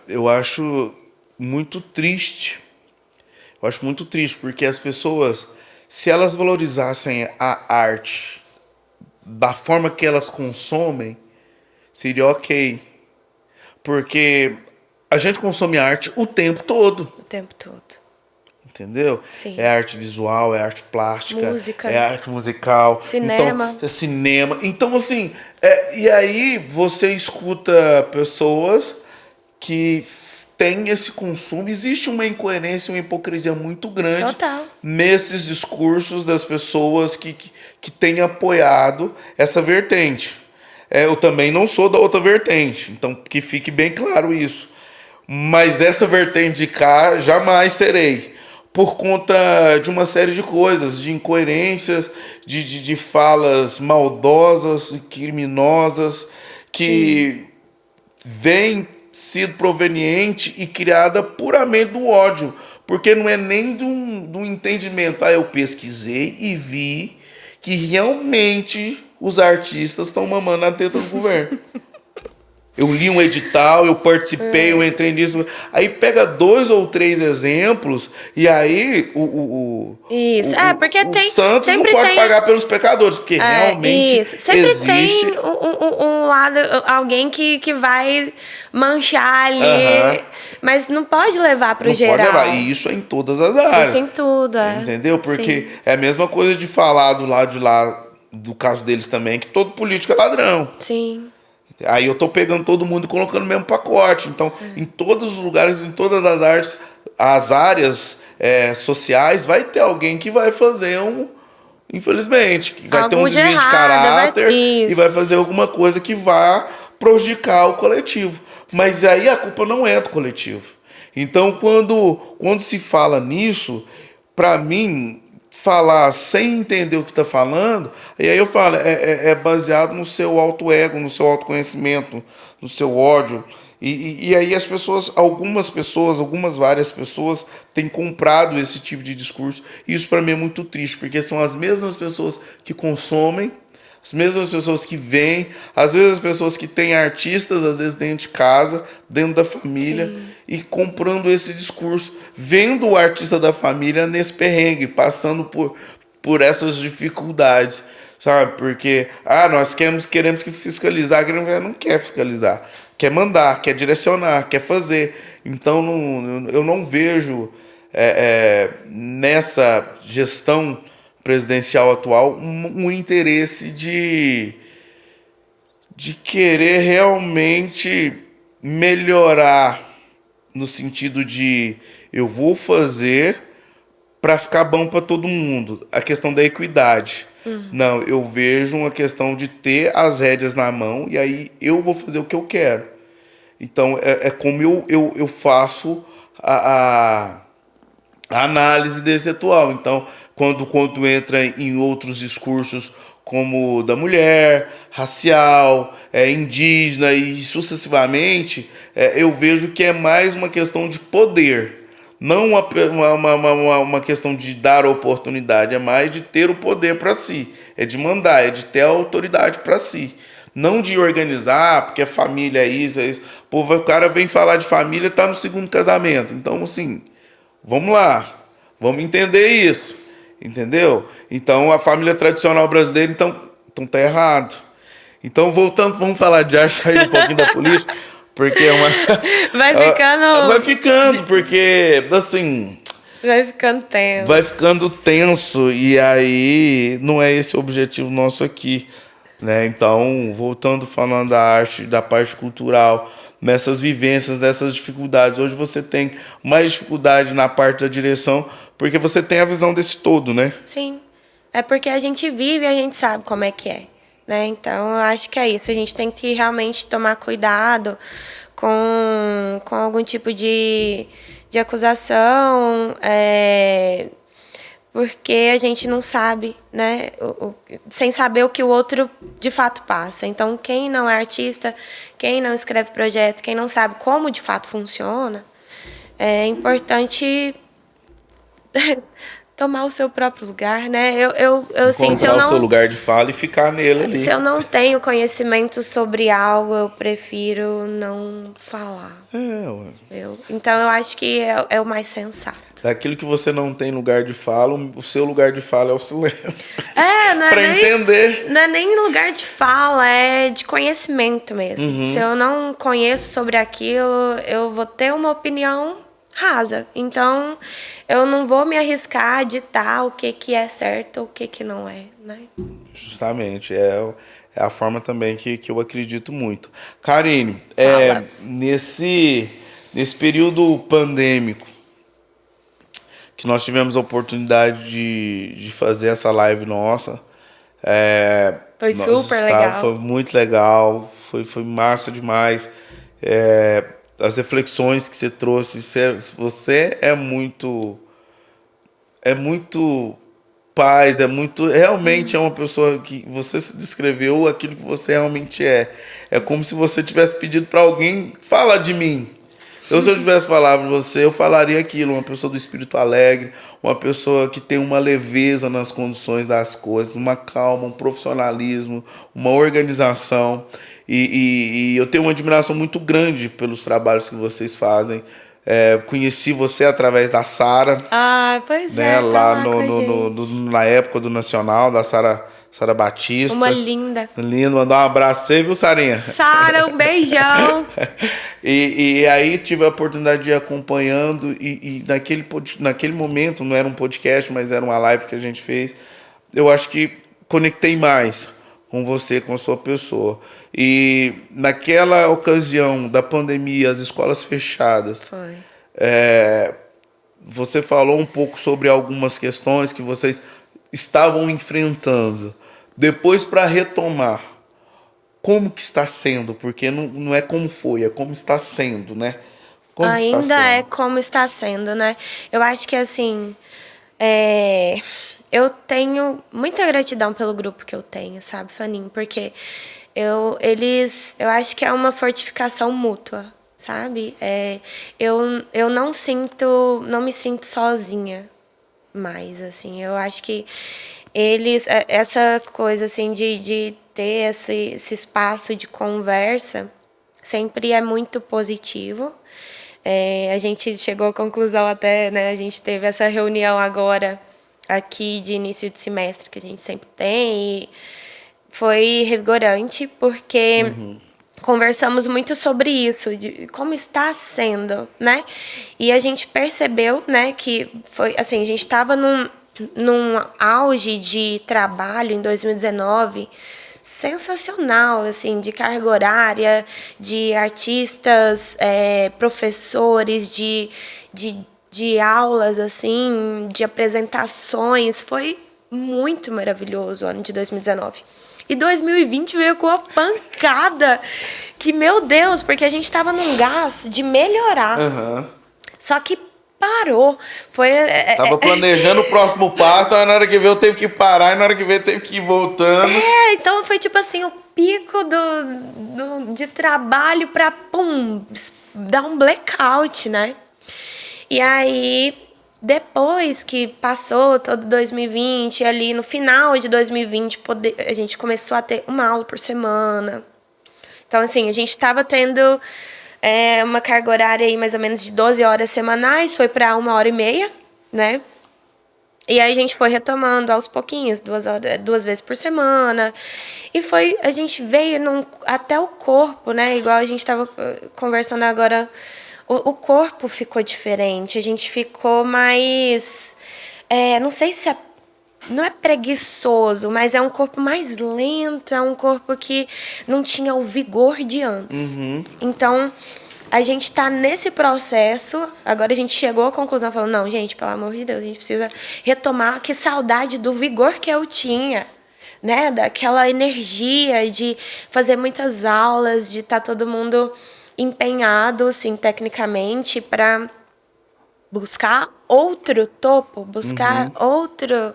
Eu acho muito triste. Eu acho muito triste, porque as pessoas, se elas valorizassem a arte da forma que elas consomem, seria ok. Porque a gente consome arte o tempo todo. O tempo todo. Entendeu? Sim. É arte visual, é arte plástica, Música. é arte musical. Cinema. Então, é cinema. Então, assim, e aí você escuta pessoas que têm esse consumo. Existe uma incoerência, uma hipocrisia muito grande. Total. Nesses discursos das pessoas que têm apoiado essa vertente. Eu também não sou da outra vertente, então que fique bem claro isso. Mas dessa vertente de cá, jamais serei. Por conta de uma série de coisas, de incoerências, de falas maldosas e criminosas, que vêm sido proveniente e criada puramente do ódio. Porque não é nem do entendimento. Eu pesquisei e vi que realmente os artistas estão mamando na teta do governo. Eu li um edital, eu participei, eu entrei nisso. Aí pega 2 ou 3 exemplos e aí Isso. Porque o tem, santo sempre não pode tem, pagar pelos pecadores, porque realmente isso. Sempre existe... tem um lado, alguém que vai manchar ali, mas não pode levar pro Não geral. pode levar. E isso é em todas as áreas. Isso em tudo, Entendeu? Porque Sim. é a mesma coisa de falar do lado de lá, do caso deles também, que todo político é ladrão. Sim. Aí eu tô pegando todo mundo e colocando no mesmo pacote. Então, em todos os lugares, em todas as artes, as áreas sociais, vai ter alguém que vai fazer infelizmente, que vai ter um desvio de caráter e vai fazer alguma coisa que vá prejudicar o coletivo. Mas aí a culpa não é do coletivo. Então, quando se fala nisso, para mim, falar sem entender o que está falando, e aí eu falo, é baseado no seu auto-ego, no seu autoconhecimento, no seu ódio. E aí várias pessoas têm comprado esse tipo de discurso. E isso para mim é muito triste, porque são as mesmas pessoas que consomem, As mesmas pessoas que vêm, às vezes as pessoas que têm artistas, às vezes dentro de casa, dentro da família, Sim. e comprando esse discurso, vendo o artista da família nesse perrengue, passando por essas dificuldades, sabe? Porque, nós queremos que fiscalizar, não quer fiscalizar, quer mandar, quer direcionar, quer fazer. Então, eu não vejo nessa gestão presidencial atual um interesse de querer realmente melhorar no sentido de eu vou fazer para ficar bom para todo mundo. A questão da equidade. Não, eu vejo uma questão de ter as rédeas na mão e aí eu vou fazer o que eu quero. Então, é como eu faço a análise desse atual. Então, quando entra em outros discursos como da mulher, racial, indígena e sucessivamente, eu vejo que é mais uma questão de poder. Não uma questão de dar oportunidade, é mais de ter o poder para si. É de mandar, é de ter a autoridade para si. Não de organizar, porque a família é isso, é isso. Pô, o cara vem falar de família, tá no segundo casamento. Então, assim, vamos lá, vamos entender isso, entendeu? Então, a família tradicional brasileira, então tá errado. Então, voltando, vamos falar de arte, sair um pouquinho da política, porque é uma... Vai ficando, porque, assim... Vai ficando tenso. Vai ficando tenso, e aí não é esse o objetivo nosso aqui, né? Então, voltando falando da arte, da parte cultural, nessas vivências, nessas dificuldades. Hoje você tem mais dificuldade na parte da direção, porque você tem a visão desse todo, né? Sim. É porque a gente vive e a gente sabe como é que é, né? Então, eu acho que é isso. A gente tem que realmente tomar cuidado com algum tipo de acusação, porque a gente não sabe, né? Sem saber o que o outro de fato passa. Então, quem não é artista, quem não escreve projeto, quem não sabe como de fato funciona, é importante tomar o seu próprio lugar, né? Assim, se eu Encontrar não, o seu lugar de fala e ficar nele ali. se eu não tenho conhecimento sobre algo, eu prefiro não falar. Então, eu acho que é o mais sensato. Aquilo que você não tem lugar de fala, o seu lugar de fala é o silêncio. Não é pra nem, entender. não é nem lugar de fala, é de conhecimento mesmo. Se eu não conheço sobre aquilo, eu vou ter uma opinião rasa. Então, eu não vou me arriscar a ditar o que é certo ou o que não é, né? Justamente, é a forma também que eu acredito muito. Karine, nesse período pandêmico, que nós tivemos a oportunidade de fazer essa live nossa, Foi super legal. Foi muito legal, foi massa demais. As reflexões que você trouxe, você é muito paz, realmente é uma pessoa que você se descreveu aquilo que você realmente é. É como se você tivesse pedido para alguém falar de mim. Então, se eu tivesse falado para você, eu falaria aquilo, uma pessoa do espírito alegre, uma pessoa que tem uma leveza nas conduções das coisas, uma calma, um profissionalismo, uma organização. E eu tenho uma admiração muito grande pelos trabalhos que vocês fazem. Conheci você através da Sara. Pois né, tá lá com a gente. na época do Nacional, da Sara Batista. Uma linda. Lindo, mandar um abraço pra você, viu, Sarinha? Sara, um beijão. E aí tive a oportunidade de ir acompanhando e naquele momento, não era um podcast, mas era uma live que a gente fez, eu acho que conectei mais com você, com a sua pessoa. E naquela ocasião da pandemia, as escolas fechadas, Foi. você falou um pouco sobre algumas questões que vocês estavam enfrentando. Depois, para retomar, como que está sendo? Porque não é como foi, é como está sendo, né? Como que está Ainda sendo? é como está sendo, né? Eu acho que, assim, eu tenho muita gratidão pelo grupo que eu tenho, sabe, Faninho? Porque eu acho que é uma fortificação mútua, sabe? Eu não me sinto sozinha mais, assim. Eu acho que essa coisa assim de ter esse espaço de conversa sempre é muito positivo. A gente chegou à conclusão até, né? A gente teve essa reunião agora aqui de início de semestre que a gente sempre tem e foi revigorante porque conversamos muito sobre isso, de como está sendo, né? E a gente percebeu, né, que foi assim, a gente estava num auge de trabalho em 2019 sensacional, assim, de carga horária, de artistas, professores, de aulas, assim, de apresentações. Foi muito maravilhoso o ano de 2019. E 2020 veio com uma pancada que, meu Deus, porque a gente estava num gás de melhorar. Só que parou. Foi. Tava planejando o próximo passo, aí na hora que veio teve que parar, e na hora que veio teve que ir voltando. Então foi tipo assim, o pico de trabalho pra, pum, dar um blackout, né? E aí, depois que passou todo 2020, ali no final de 2020, a gente começou a ter uma aula por semana. Então, assim, a gente estava tendo uma carga horária aí mais ou menos de 12 horas semanais, foi para 1h30, né? E aí a gente foi retomando aos pouquinhos, 2 vezes por semana. E a gente veio até o corpo, né? Igual a gente estava conversando agora, o corpo ficou diferente, a gente ficou mais, não sei se não é preguiçoso, mas é um corpo mais lento, é um corpo que não tinha o vigor de antes. Então, a gente está nesse processo, agora a gente chegou à conclusão, falando, não, gente, pelo amor de Deus, a gente precisa retomar, que saudade do vigor que eu tinha, né? Daquela energia de fazer muitas aulas, de estar todo mundo empenhado, assim, tecnicamente, para buscar outro topo, buscar outro,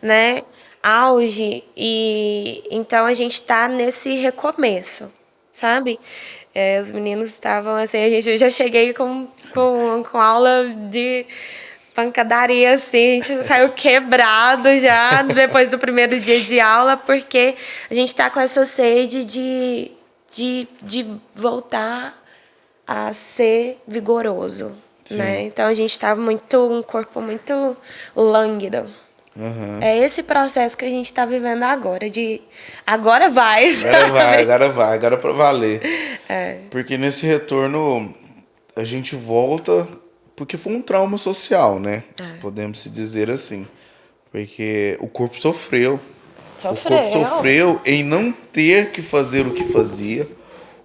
né, auge. E então a gente está nesse recomeço, sabe? Os meninos estavam assim, eu já cheguei com aula de pancadaria, assim, a gente saiu quebrado já depois do primeiro dia de aula, porque a gente está com essa sede de voltar a ser vigoroso, né? Então a gente estava um corpo muito lânguido. É esse processo que a gente está vivendo agora, agora vai, Agora é pra valer. Porque nesse retorno a gente volta, porque foi um trauma social, né? Podemos se dizer assim. Porque o corpo sofreu. O corpo sofreu em não ter que fazer o que fazia.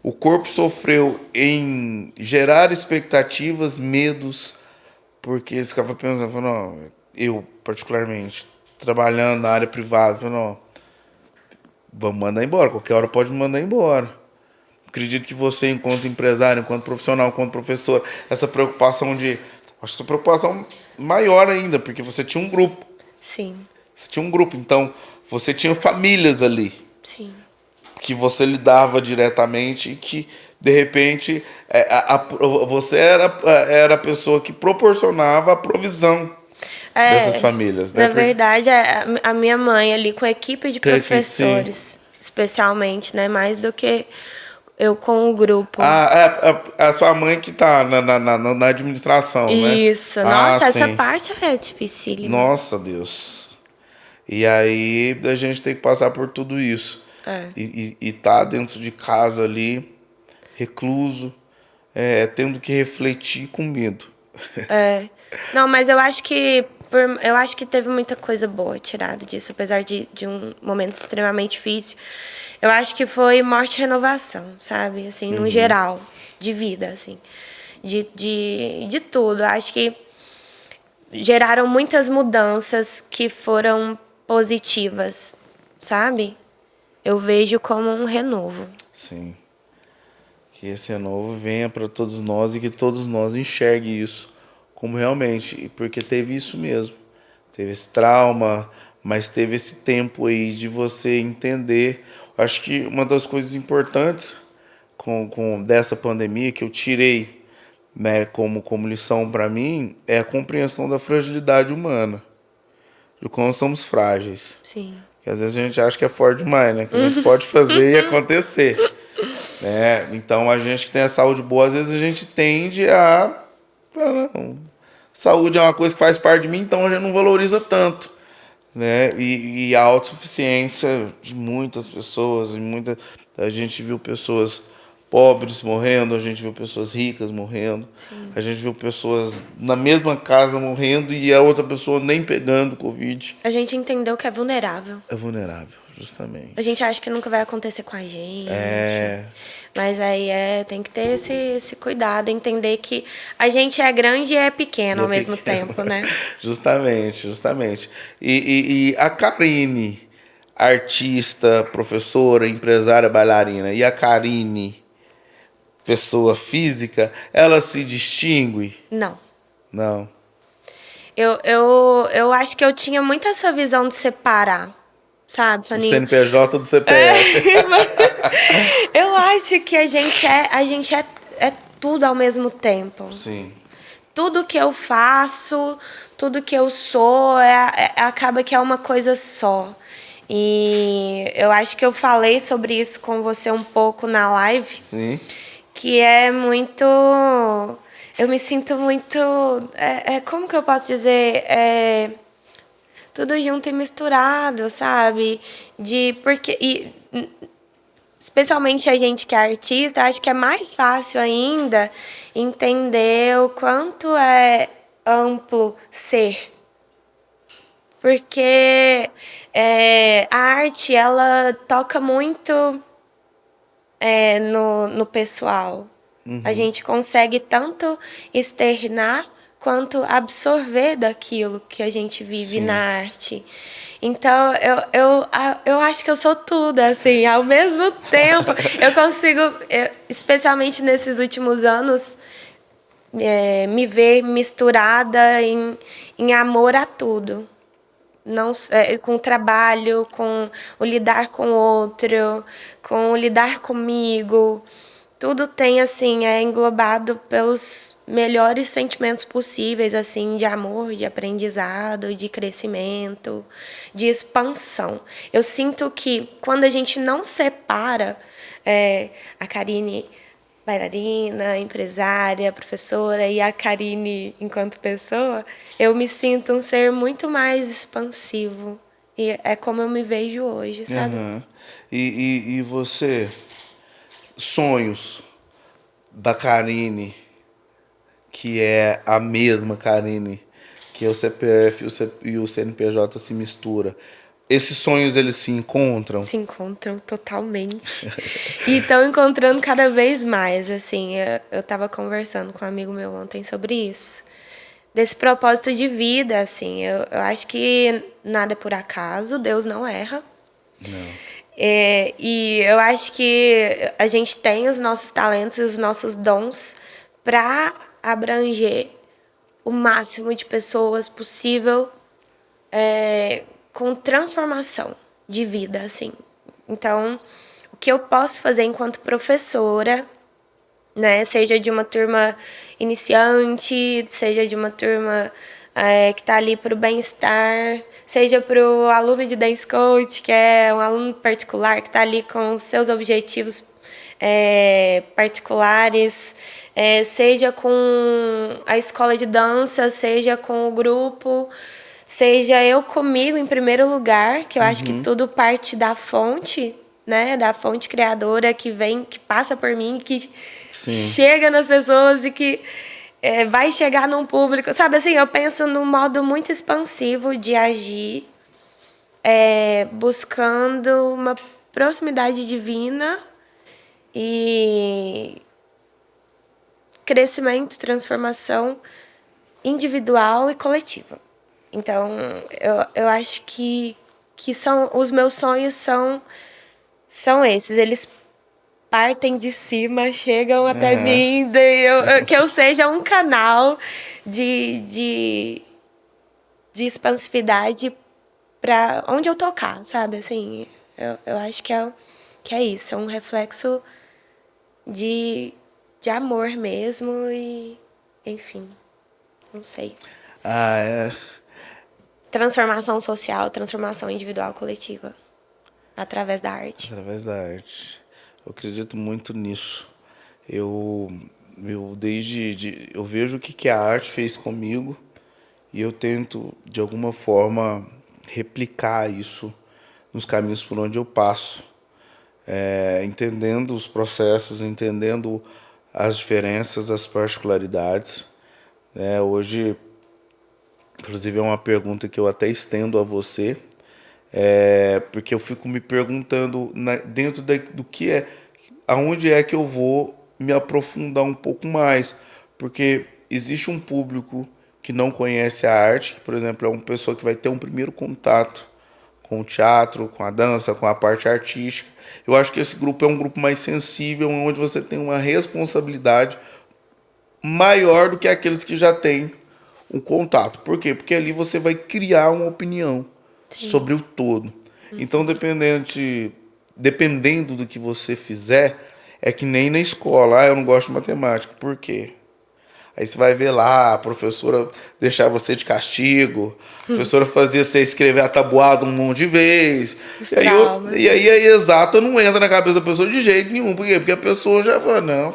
O corpo sofreu em gerar expectativas, medos, porque você ficava pensando, não, eu particularmente, trabalhando na área privada, não, vamos mandar embora, qualquer hora pode me mandar embora. Acredito que você, enquanto empresário, enquanto profissional, enquanto professor, essa preocupação acho essa preocupação maior ainda, porque você tinha um grupo. Sim. Você tinha um grupo, então você tinha famílias ali. Sim. Que você lidava diretamente e que, de repente, você era a pessoa que proporcionava a provisão dessas famílias. Né? Na verdade, a minha mãe ali com a equipe de professores, especialmente, né? Mais do que eu com o grupo. A sua mãe que está na administração, né? Isso. Nossa, essa parte é dificílima. Nossa, Deus. E aí, a gente tem que passar por tudo isso. E tá dentro de casa ali, recluso, tendo que refletir com medo. Não, mas eu acho que teve muita coisa boa tirada disso, apesar de um momento extremamente difícil. Eu acho que foi morte e renovação, sabe? Assim, no geral, de vida, assim. De tudo. Eu acho que geraram muitas mudanças que foram positivas, sabe? Eu vejo como um renovo. Sim. Que esse renovo venha para todos nós e que todos nós enxerguem isso como realmente, porque teve isso mesmo. Teve esse trauma, mas teve esse tempo aí de você entender. Acho que uma das coisas importantes dessa pandemia que eu tirei, né, como lição para mim é a compreensão da fragilidade humana. de como somos frágeis. Sim. Que às vezes a gente acha que é forte demais, né? Que a gente pode fazer e acontecer. Né? Então a gente que tem a saúde boa, às vezes a gente tende a. Não, saúde é uma coisa que faz parte de mim, então a gente não valoriza tanto. Né? E a autossuficiência de muitas pessoas, a gente viu pessoas pobres morrendo, a gente viu pessoas ricas morrendo, a gente viu pessoas na mesma casa morrendo e a outra pessoa nem pegando Covid. A gente entendeu que é vulnerável. É vulnerável, justamente. A gente acha que nunca vai acontecer com a gente. É. Mas aí tem que ter esse cuidado, entender que a gente é grande e é pequeno ao mesmo tempo, né? Justamente. E a Karine, artista, professora, empresária, bailarina, e a Karine, pessoa física, ela se distingue? Não. Não. Eu acho que eu tinha muito essa visão de separar, sabe, Do Faninho? CNPJ do CPF. Eu acho que a gente é tudo ao mesmo tempo. Sim. Tudo que eu faço, tudo que eu sou, acaba que é uma coisa só. E eu acho que eu falei sobre isso com você um pouco na live. Sim. Que é muito. Eu me sinto muito. Como que eu posso dizer? Tudo junto e misturado, sabe? Especialmente a gente que é artista, acho que é mais fácil ainda entender o quanto é amplo ser. Porque a arte, ela toca muito no pessoal. A gente consegue tanto externar quanto absorver daquilo que a gente vive Sim. na arte. Então, eu acho que eu sou tudo, assim, ao mesmo tempo. Eu consigo, especialmente nesses últimos anos, me ver misturada em amor a tudo. Não, com o trabalho, com o lidar com o outro, com o lidar comigo. Tudo tem, assim, é englobado pelos melhores sentimentos possíveis, assim, de amor, de aprendizado, de crescimento, de expansão. Eu sinto que quando a gente não separa a Karine bailarina, empresária, professora e a Karine enquanto pessoa, eu me sinto um ser muito mais expansivo. E é como eu me vejo hoje, sabe? Uhum. E você, sonhos da Karine, que é a mesma Karine, que é o CPF e o CNPJ se mistura. Esses sonhos, eles se encontram? Se encontram totalmente. E estão encontrando cada vez mais, assim. Eu estava conversando com um amigo meu ontem sobre isso. Desse propósito de vida, assim. Eu acho que nada é por acaso, Deus não erra. Não. E eu acho que a gente tem os nossos talentos e os nossos dons para abranger o máximo de pessoas possível com transformação de vida, assim. Então, o que eu posso fazer enquanto professora, né, seja de uma turma iniciante, seja de uma turma que está ali para o bem-estar, seja para o aluno de dance coach, que é um aluno particular, que está ali com seus objetivos particulares, seja com a escola de dança, seja com o grupo, seja eu comigo em primeiro lugar, que eu acho que tudo parte da fonte, né, da fonte criadora que vem, que passa por mim, que chega nas pessoas e que vai chegar num público. Sabe, assim, eu penso num modo muito expansivo de agir, buscando uma proximidade divina e crescimento, transformação individual e coletiva. Então, eu acho que são os meus sonhos são esses. Eles partem de cima, chegam até mim, que eu seja um canal de expansividade para onde eu tocar, sabe? Assim, eu acho que é isso, é um reflexo de amor mesmo e, enfim, não sei. Ah, transformação social, transformação individual coletiva, através da arte. Através da arte. Eu acredito muito nisso. Eu eu vejo o que a arte fez comigo e eu tento, de alguma forma, replicar isso nos caminhos por onde eu passo. Entendendo os processos, entendendo as diferenças, as particularidades. Hoje, inclusive, é uma pergunta que eu até estendo a você, porque eu fico me perguntando dentro do que aonde é que eu vou me aprofundar um pouco mais, porque existe um público que não conhece a arte, que, por exemplo, é uma pessoa que vai ter um primeiro contato com o teatro, com a dança, com a parte artística. Eu acho que esse grupo é um grupo mais sensível, onde você tem uma responsabilidade maior do que aqueles que já têm um contato. Por quê? Porque ali você vai criar uma opinião sobre o todo. Então, dependendo do que você fizer, é que nem na escola. Eu não gosto de matemática. Por quê? Aí você vai ver lá, a professora deixar você de castigo, a professora fazia você escrever a tabuada um monte de vezes. E aí a exata não entra na cabeça da pessoa de jeito nenhum. Por quê? Porque a pessoa já fala, não,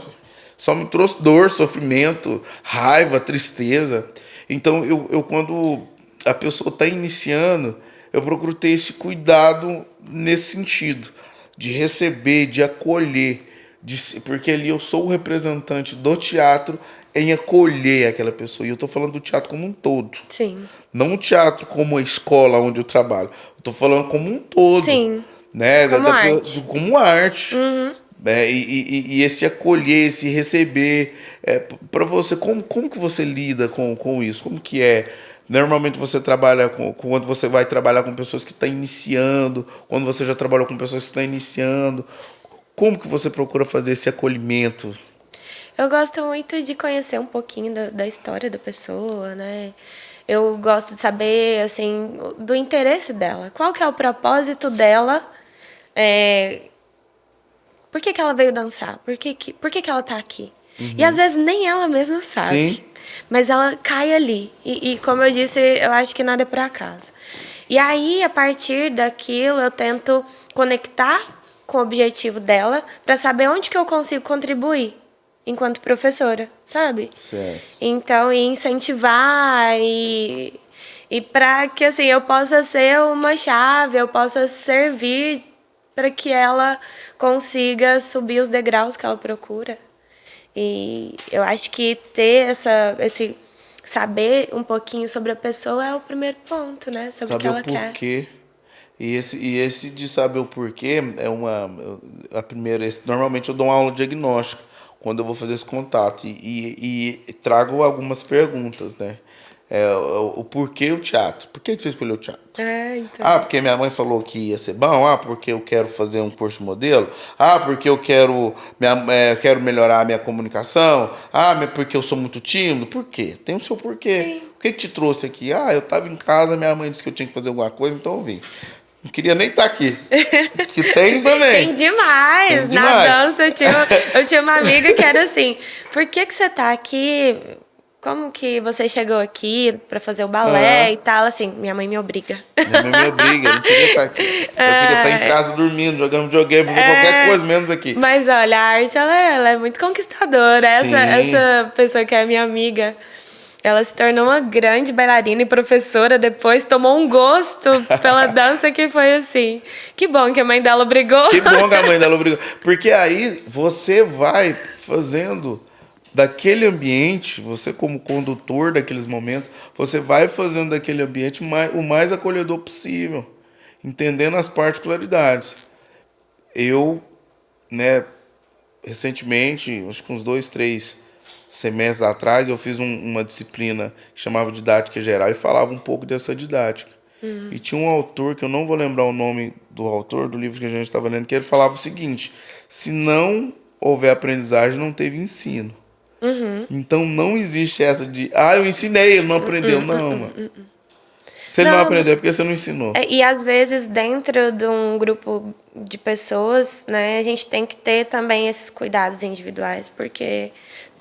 só me trouxe dor, sofrimento, raiva, tristeza. Então, eu quando a pessoa está iniciando, eu procuro ter esse cuidado nesse sentido, de receber, de acolher, porque ali eu sou o representante do teatro em acolher aquela pessoa. E eu estou falando do teatro como um todo. Sim. Não o teatro como a escola onde eu trabalho. Eu estou falando como um todo. Sim. Né? Como arte. Como arte. E esse acolher, esse receber. Para você, como que você lida com isso? Como que é? Normalmente você trabalha quando você vai trabalhar com pessoas que estão iniciando, quando você já trabalhou com pessoas que estão iniciando. Como que você procura fazer esse acolhimento? Eu gosto muito de conhecer um pouquinho da história da pessoa, né? Eu gosto de saber, assim, do interesse dela. Qual que é o propósito dela? Por que ela veio dançar? Por que ela tá aqui? E às vezes nem ela mesma sabe. Sim. Mas ela cai ali. E como eu disse, eu acho que nada é por acaso. E aí, a partir daquilo, eu tento conectar com o objetivo dela para saber onde que eu consigo contribuir enquanto professora, sabe? Certo. Então, incentivar e para que assim eu possa ser uma chave, eu possa servir para que ela consiga subir os degraus que ela procura. E eu acho que ter esse saber um pouquinho sobre a pessoa é o primeiro ponto, né? Sobre o que ela quer. Porquê. E esse de saber o porquê a primeira. Normalmente eu dou uma aula de diagnóstico quando eu vou fazer esse contato e trago algumas perguntas, né? O porquê o teatro. Por que você escolheu o teatro? Então. Porque minha mãe falou que ia ser bom. Porque eu quero fazer um curso de modelo. Porque eu quero melhorar a minha comunicação. Porque eu sou muito tímido. Por quê? Tem o seu porquê. Sim. O que te trouxe aqui? Eu estava em casa, minha mãe disse que eu tinha que fazer alguma coisa, então eu vim. Não queria nem estar aqui. Que tem também. Tem demais. Na dança, eu tinha uma amiga que era assim, por que você tá aqui? Como que você chegou aqui para fazer o balé e tal? Assim, minha mãe me obriga. Minha mãe me obriga, eu não queria estar aqui. Eu queria estar em casa dormindo, jogando videogame, fazendo qualquer coisa menos aqui. Mas olha, a arte ela é muito conquistadora. Essa pessoa que é minha amiga, ela se tornou uma grande bailarina e professora. Depois tomou um gosto pela dança que foi assim. Que bom que a mãe dela obrigou. Que bom que a mãe dela obrigou. Porque aí você vai fazendo daquele ambiente, você como condutor daqueles momentos, você vai fazendo daquele ambiente o mais acolhedor possível, entendendo as particularidades. Eu, recentemente, acho que uns 2, 3 semestres atrás, eu fiz uma disciplina que chamava Didática Geral e falava um pouco dessa didática. E tinha um autor, que eu não vou lembrar o nome do autor, do livro que a gente estava lendo, que ele falava o seguinte: se não houver aprendizagem, não teve ensino. Então não existe essa de, eu ensinei, ele não aprendeu. Não, mano. Se ele não aprendeu, é porque você não ensinou. E às vezes, dentro de um grupo de pessoas, né, a gente tem que ter também esses cuidados individuais, porque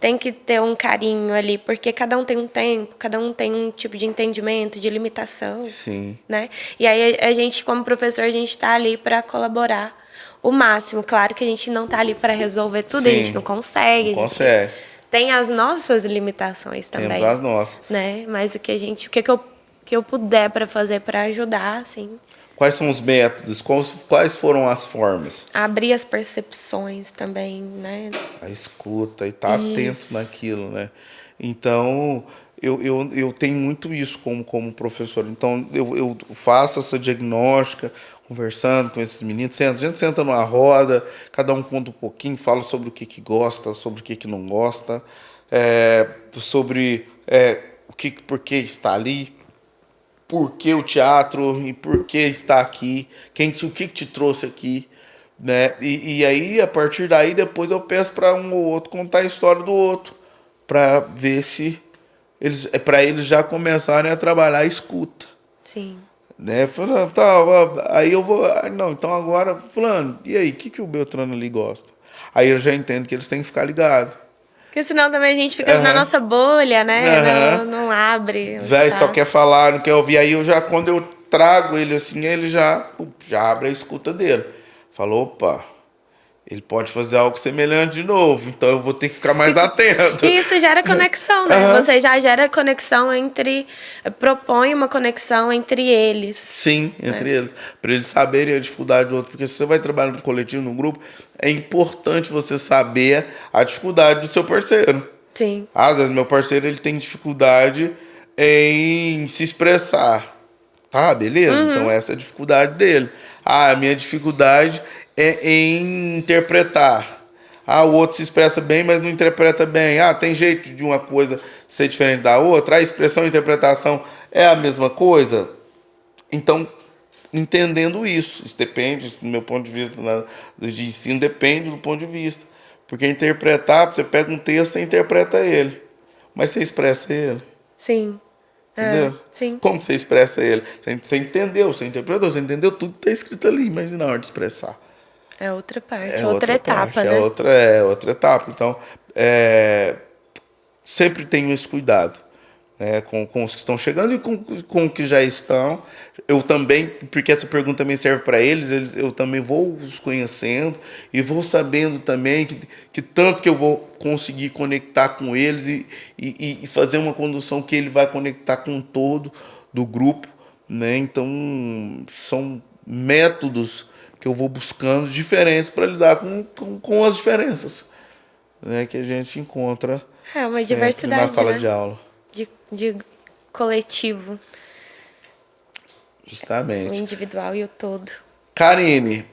tem que ter um carinho ali, porque cada um tem um tempo, cada um tem um tipo de entendimento, de limitação. Sim. Né? E aí a gente, como professor, a gente está ali para colaborar o máximo. Claro que a gente não está ali para resolver tudo, Sim, a gente não consegue. Não consegue. Tem as nossas limitações também. Temos as nossas. Né? Mas o que eu puder para fazer para ajudar, assim. Quais são os métodos? Quais foram as formas? Abrir as percepções também, né? A escuta e estar atento naquilo, né? Então, eu tenho muito isso como professor. Então, eu faço essa diagnóstica, conversando com esses meninos. A gente senta numa roda, cada um conta um pouquinho, fala sobre o que gosta, sobre o que não gosta, sobre por que está ali, por que o teatro e por que está aqui, o que te trouxe aqui, né? E aí, a partir daí, depois eu peço para um ou outro contar a história do outro, para ver se para eles já começarem a trabalhar a escuta. Sim. Né? Falando, tá, aí eu vou, não, então agora, fulano, e aí, o que o Beltrano ali gosta? Aí eu já entendo que eles têm que ficar ligados. Porque senão também a gente fica na nossa bolha, né? Não abre. Véi, só quer falar, não quer ouvir. Aí quando eu trago ele assim, ele já abre a escuta dele. Falou, opa, ele pode fazer algo semelhante de novo, então eu vou ter que ficar mais atento. E isso gera conexão, né? Você já gera conexão propõe uma conexão entre eles. Sim, entre eles. Para eles saberem a dificuldade do outro. Porque se você vai trabalhar no coletivo, no grupo, é importante você saber a dificuldade do seu parceiro. Sim. Às vezes, meu parceiro ele tem dificuldade em se expressar. Tá, beleza? Então, essa é a dificuldade dele. A minha dificuldade é em interpretar. O outro se expressa bem, mas não interpreta bem. Tem jeito de uma coisa ser diferente da outra. A expressão e a interpretação é a mesma coisa. Então, entendendo isso depende, do meu ponto de vista de ensino, depende do ponto de vista. Porque interpretar, você pega um texto, você interpreta ele. Mas você expressa ele. Sim. Entendeu? Sim. Como você expressa ele? Você entendeu, você interpretou, você entendeu tudo que está escrito ali, mas na hora de expressar. É outra parte, outra etapa, né? É outra etapa. Então, sempre tenho esse cuidado, né, com os que estão chegando e com os que já estão. Eu também, porque essa pergunta também serve para eles, eu também vou os conhecendo e vou sabendo também que tanto que eu vou conseguir conectar com eles e fazer uma condução que ele vai conectar com todo do grupo, né? Então, são métodos que eu vou buscando diferentes para lidar com as diferenças, né, que a gente encontra uma diversidade na sala, né? de aula. De coletivo. Justamente. O individual e o todo. Karine,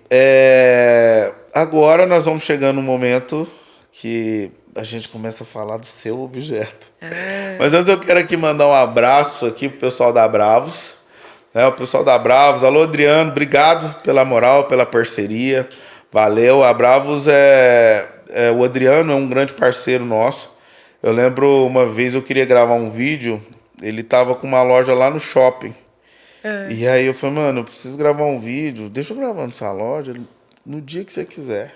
agora nós vamos chegando no momento que a gente começa a falar do seu objeto. Mas antes eu quero aqui mandar um abraço aqui pro pessoal da Bravos. O pessoal da Bravos. Alô, Adriano, obrigado pela moral, pela parceria. Valeu. A Bravos o Adriano é um grande parceiro nosso. Eu lembro uma vez eu queria gravar um vídeo, ele tava com uma loja lá no shopping. E aí eu falei, mano, eu preciso gravar um vídeo, deixa eu gravar nessa loja no dia que você quiser.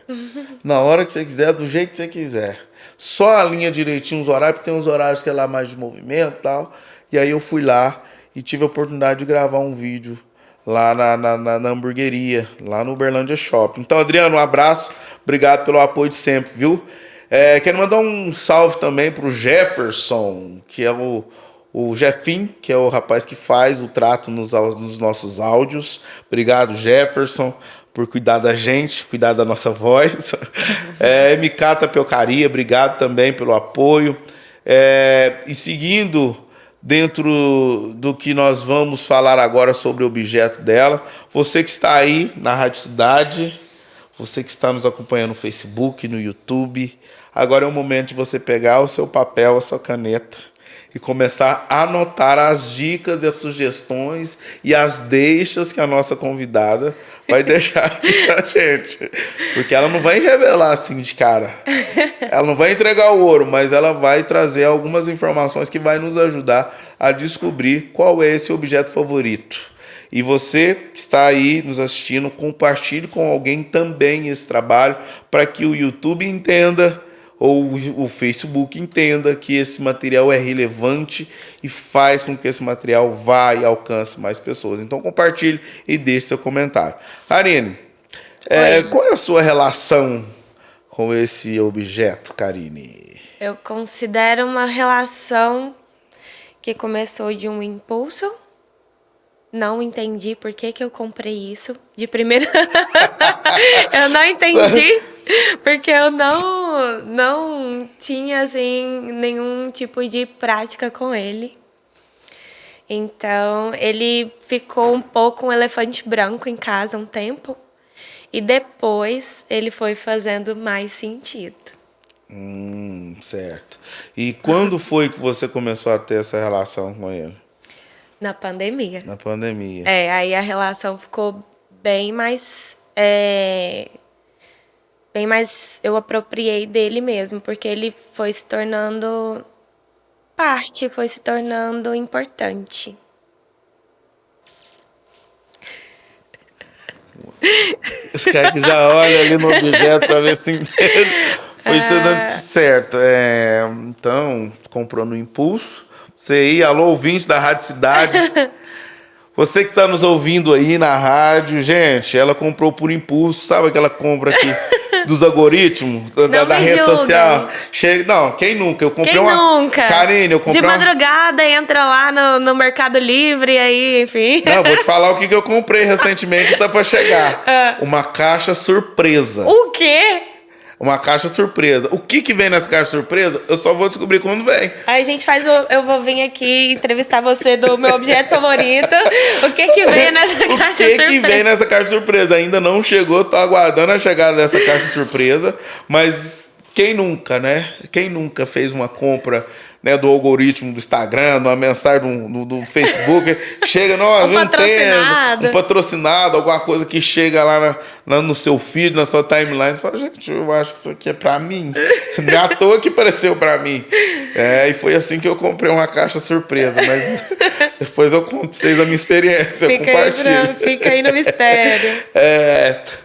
Na hora que você quiser, do jeito que você quiser. Só alinha direitinho os horários, porque tem uns horários que é lá mais de movimento e tal. E aí eu fui lá e tive a oportunidade de gravar um vídeo lá na hamburgueria, lá no Uberlândia Shopping. Então, Adriano, um abraço, obrigado pelo apoio de sempre, viu? Quero mandar um salve também para o Jefferson, que é o Jefim, que é o rapaz que faz o trato nos nossos áudios. Obrigado, Jefferson, por cuidar da gente, cuidar da nossa voz. MK Tapiocaria, obrigado também pelo apoio. E seguindo dentro do que nós vamos falar agora sobre o objeto dela, você que está aí na Rádio Cidade, você que está nos acompanhando no Facebook, no YouTube, agora é o momento de você pegar o seu papel, a sua caneta e começar a anotar as dicas e as sugestões e as deixas que a nossa convidada vai deixar aqui pra gente. Porque ela não vai revelar assim de cara. Ela não vai entregar o ouro, mas ela vai trazer algumas informações que vai nos ajudar a descobrir qual é esse objeto favorito. E você que está aí nos assistindo, compartilhe com alguém também esse trabalho para que o YouTube entenda ou o Facebook entenda que esse material é relevante e faz com que esse material vá e alcance mais pessoas. Então compartilhe e deixe seu comentário. Karine, qual é a sua relação com esse objeto, Karine? Eu considero uma relação que começou de um impulso. Não entendi por que eu comprei isso. De primeira, eu não entendi, porque eu não tinha, assim, nenhum tipo de prática com ele. Então, ele ficou um pouco um elefante branco em casa um tempo. E depois, ele foi fazendo mais sentido. Certo. E quando foi que você começou a ter essa relação com ele? Na pandemia. Na pandemia. Aí a relação ficou bem mais... bem mais... Eu apropriei dele mesmo, porque ele foi se tornando parte, foi se tornando importante. Esse cara que já olha ali no objeto para ver se entende. Foi tudo certo. Então, comprou no impulso. Você aí, alô, ouvinte da Rádio Cidade. Você que está nos ouvindo aí na rádio, gente, ela comprou por impulso. Sabe aquela compra aqui dos algoritmos da rede social? Não, quem nunca? Eu comprei nunca? Karine, eu comprei de madrugada, entra lá no Mercado Livre, aí, enfim. Não, vou te falar o que eu comprei recentemente e tá para chegar. Uma caixa surpresa. O quê? Uma caixa surpresa. O que vem nessa caixa surpresa, eu só vou descobrir quando vem. Aí a gente faz eu vou vir aqui entrevistar você do meu objeto favorito. O que vem nessa caixa surpresa? O que vem nessa caixa surpresa? Ainda não chegou, tô aguardando a chegada dessa caixa surpresa. Mas quem nunca, né? Quem nunca fez uma compra, né, do algoritmo do Instagram, de uma mensagem do Facebook, chega, um patrocinado, alguma coisa que chega lá no seu feed, na sua timeline, você fala, gente, eu acho que isso aqui é pra mim. Não é à toa que pareceu pra mim. E foi assim que eu comprei uma caixa surpresa, mas depois eu conto pra vocês a minha experiência, Fica aí no mistério.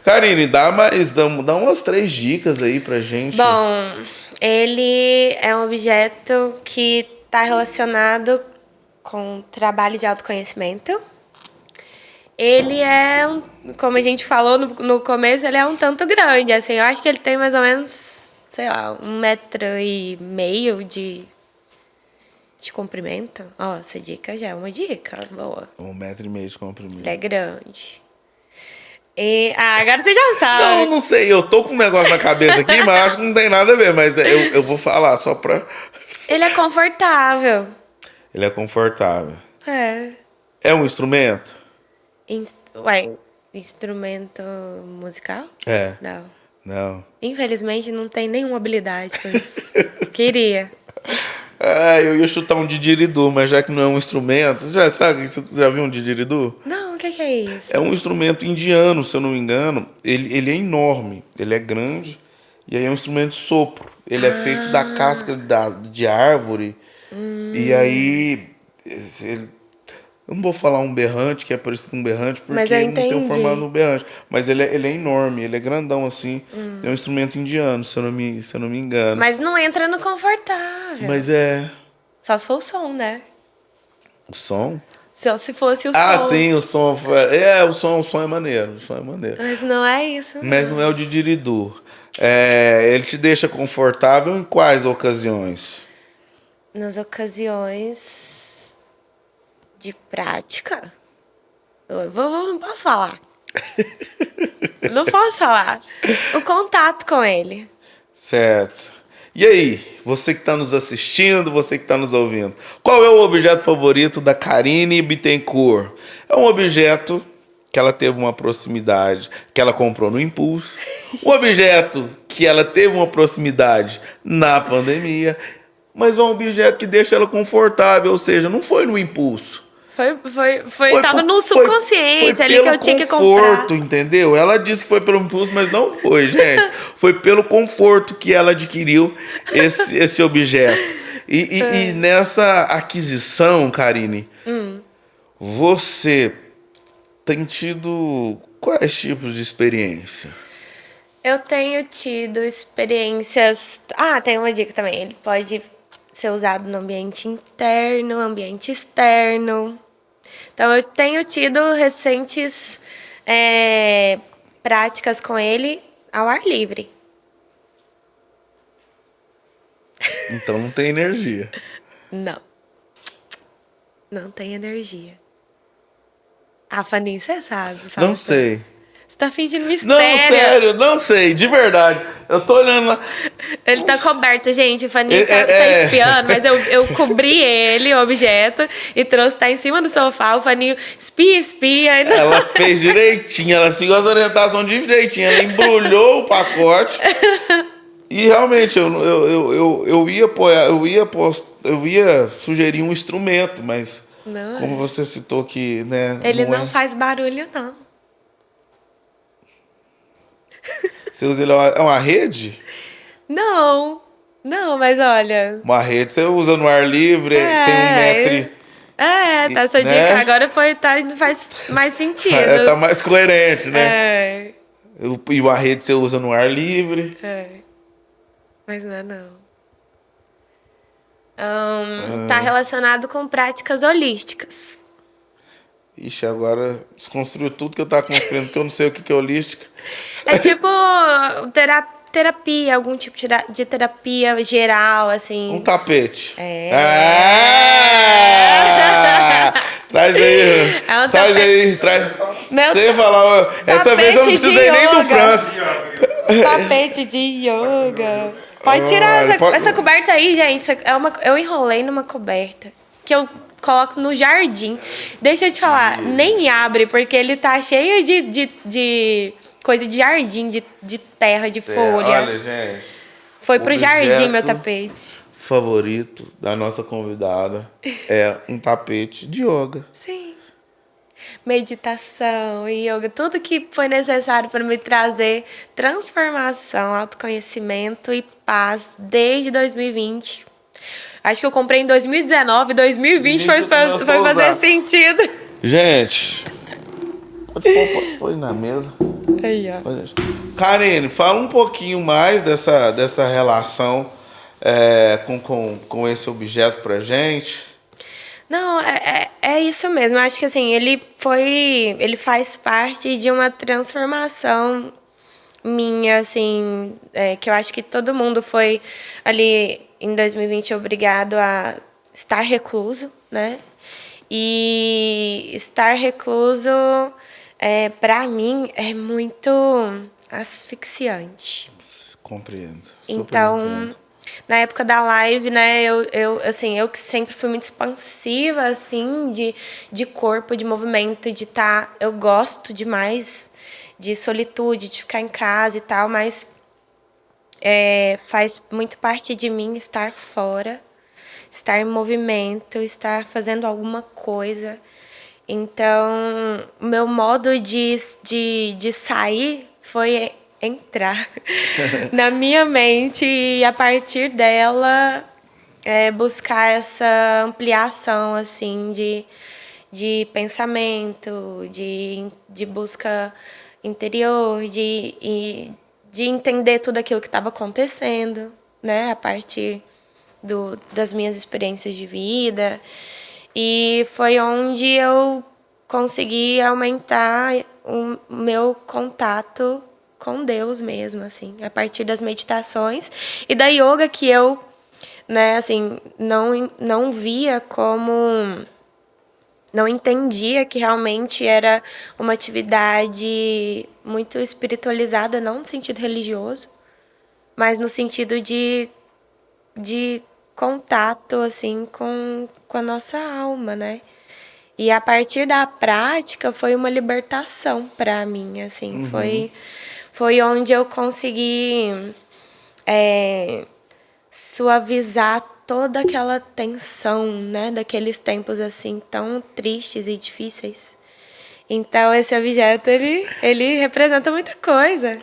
Karine, dá umas 3 dicas aí pra gente. Bom, ele é um objeto que está relacionado com trabalho de autoconhecimento. Ele é, como a gente falou no começo, ele é um tanto grande. Assim, eu acho que ele tem mais ou menos, sei lá, 1,5 metro de comprimento. Ó, essa dica já é uma dica boa. 1,5 metro de comprimento. Ele é grande. Agora você já sabe. Não sei. Eu tô com um negócio na cabeça aqui, mas acho que não tem nada a ver. Mas eu vou falar só pra... Ele é confortável. Ele é confortável. É um instrumento? Instrumento musical? Não. Infelizmente, não tem nenhuma habilidade com isso. Queria. Eu ia chutar um didgeridoo, mas já que não é um instrumento... Você já viu um didgeridoo? Não, o que é isso? É um instrumento indiano, se eu não me engano. Ele é enorme, ele é grande. E aí é um instrumento de sopro. Ele é feito da casca de árvore. E aí... eu não vou falar um berrante, que é parecido com um berrante, porque não tem o formato de um berrante. Mas ele é enorme, ele é grandão assim. É um instrumento indiano, se eu não me engano. Mas não entra no confortável. Mas é... Só se for o som, né? O som? Só se fosse o som. Ah, sim, o som. O som é maneiro. O som é maneiro. Mas não é isso. Mas não é o didgeridoo. Ele te deixa confortável em quais ocasiões? Nas ocasiões de prática. Não posso falar. Não posso falar. O contato com ele. Certo. E aí, você que está nos assistindo, você que está nos ouvindo, qual é o objeto favorito da Karine Bittencourt? É um objeto que ela teve uma proximidade, que ela comprou no impulso. Um objeto que ela teve uma proximidade na pandemia. mas é um objeto que deixa ela confortável, ou seja, não foi no impulso. Tava no subconsciente foi ali que eu tinha que comprar. conforto, entendeu? Ela disse que foi pelo impulso, mas não foi, gente. Foi pelo conforto que ela adquiriu esse objeto. E nessa aquisição, Karine, você tem tido quais tipos de experiência? Eu tenho tido experiências... tem uma dica também. Ele pode ser usado no ambiente interno, ambiente externo. Então, eu tenho tido recentes práticas com ele ao ar livre. Então, não tem energia. Não. Não tem energia. Faninho, você sabe. Não sei. Você tá fingindo mistério. Não, sério, não sei, de verdade. Eu tô olhando lá. Ele tá coberto, gente. O Faninho tá espiando, mas eu cobri ele, o objeto, e trouxe, tá em cima do sofá. O Faninho espia. Ela fez direitinho, ela seguiu as orientações direitinho. Ela embrulhou o pacote. E realmente, eu ia sugerir um instrumento, mas não, como você citou que, né? Ele não faz barulho, não. Você usa ele, é uma rede? Não, mas olha... Uma rede você usa no ar livre, tem 1 metro... Essa dica agora faz mais sentido. Tá mais coerente, né? E uma rede você usa no ar livre. Mas não é não. Tá relacionado com práticas holísticas. Ixi, agora desconstruiu tudo que eu tava construindo, porque eu não sei o que é holística. É tipo terapia, algum tipo de terapia geral, assim. Um tapete. Traz aí. Traz aí. Você ia falar, essa vez eu não precisei nem do Francis. Tapete de yoga. Pode tirar essa coberta aí, gente. Eu enrolei numa coberta que eu coloco no jardim. Deixa eu te falar, nem abre, porque ele tá cheio de coisa de jardim, de terra, de folha. Olha, gente. Foi pro jardim meu tapete. Favorito da nossa convidada é um tapete de yoga. Sim. Meditação, yoga, tudo que foi necessário para me trazer transformação, autoconhecimento e paz desde 2020. Acho que eu comprei em 2019, 2020 foi fazer sentido. Gente, põe na mesa. Aí, ó. Karine, fala um pouquinho mais dessa relação com esse objeto pra gente. Não, é isso mesmo. Eu acho que assim, ele faz parte de uma transformação minha, assim, que eu acho que todo mundo foi ali em 2020 obrigado a estar recluso, né? E estar recluso, para mim, é muito asfixiante. Compreendo. Então, compreendo. Na época da live, né, eu que sempre fui muito expansiva, assim, de corpo, de movimento, de estar... Eu gosto demais de solitude, de ficar em casa e tal, mas faz muito parte de mim estar fora, estar em movimento, estar fazendo alguma coisa. Então, o meu modo de sair foi entrar na minha mente e, a partir dela, buscar essa ampliação, assim, de pensamento, de busca interior, de entender tudo aquilo que estava acontecendo, né, a partir das minhas experiências de vida. E foi onde eu consegui aumentar o meu contato com Deus mesmo, assim, a partir das meditações e da yoga, que eu, né, assim, não via como... Não entendia que realmente era uma atividade muito espiritualizada, não no sentido religioso, mas no sentido de contato, assim, com a nossa alma, né? E a partir da prática foi uma libertação para mim, assim. Foi onde eu consegui suavizar toda aquela tensão, né, daqueles tempos assim tão tristes e difíceis. Então esse objeto ele representa muita coisa.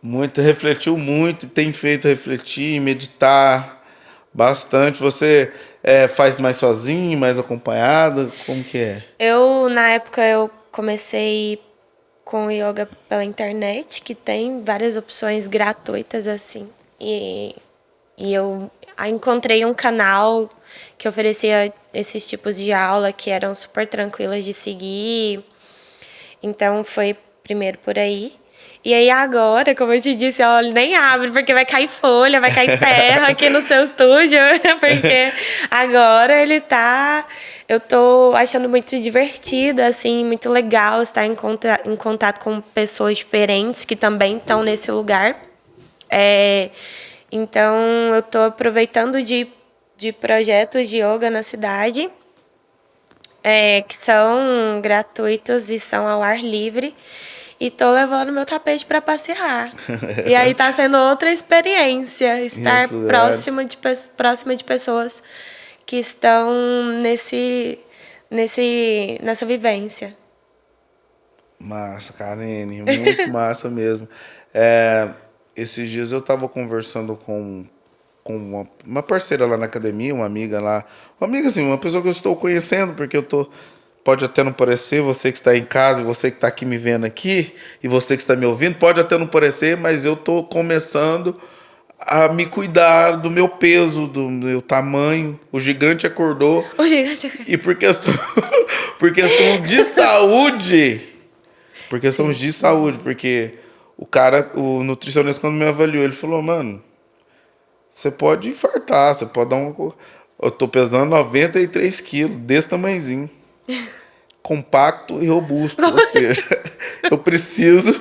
Muito, refletiu muito, tem feito refletir, meditar bastante. Você faz mais sozinho, mais acompanhada? Como que é? Na época eu comecei com yoga pela internet, que tem várias opções gratuitas assim. E eu encontrei um canal que oferecia esses tipos de aula que eram super tranquilas de seguir. Então foi primeiro por aí. E aí agora, como eu te disse, ó, nem abre, porque vai cair folha, vai cair terra aqui no seu estúdio, porque agora ele tá... Eu tô achando muito divertido, assim, muito legal estar em contato com pessoas diferentes que também estão nesse lugar. Então, eu tô aproveitando de projetos de yoga na cidade, que são gratuitos e são ao ar livre. E tô levando meu tapete para passear. E aí tá sendo outra experiência, estar próxima de pessoas que estão nessa vivência. Massa, Karine, muito massa mesmo. Esses dias eu tava conversando com uma parceira lá na academia, uma amiga lá. Uma amiga assim, uma pessoa que eu estou conhecendo, porque eu tô... Pode até não parecer, você que está em casa, você que está aqui me vendo aqui, e você que está me ouvindo, pode até não parecer, mas eu estou começando a me cuidar do meu peso, do meu tamanho. O gigante acordou. O gigante... E por questão, por questão de saúde, por questão de saúde, porque o nutricionista, quando me avaliou, ele falou, mano, você pode infartar, você pode dar uma... Eu tô pesando 93 quilos, desse tamanhozinho. Compacto e robusto. Ou seja, eu preciso...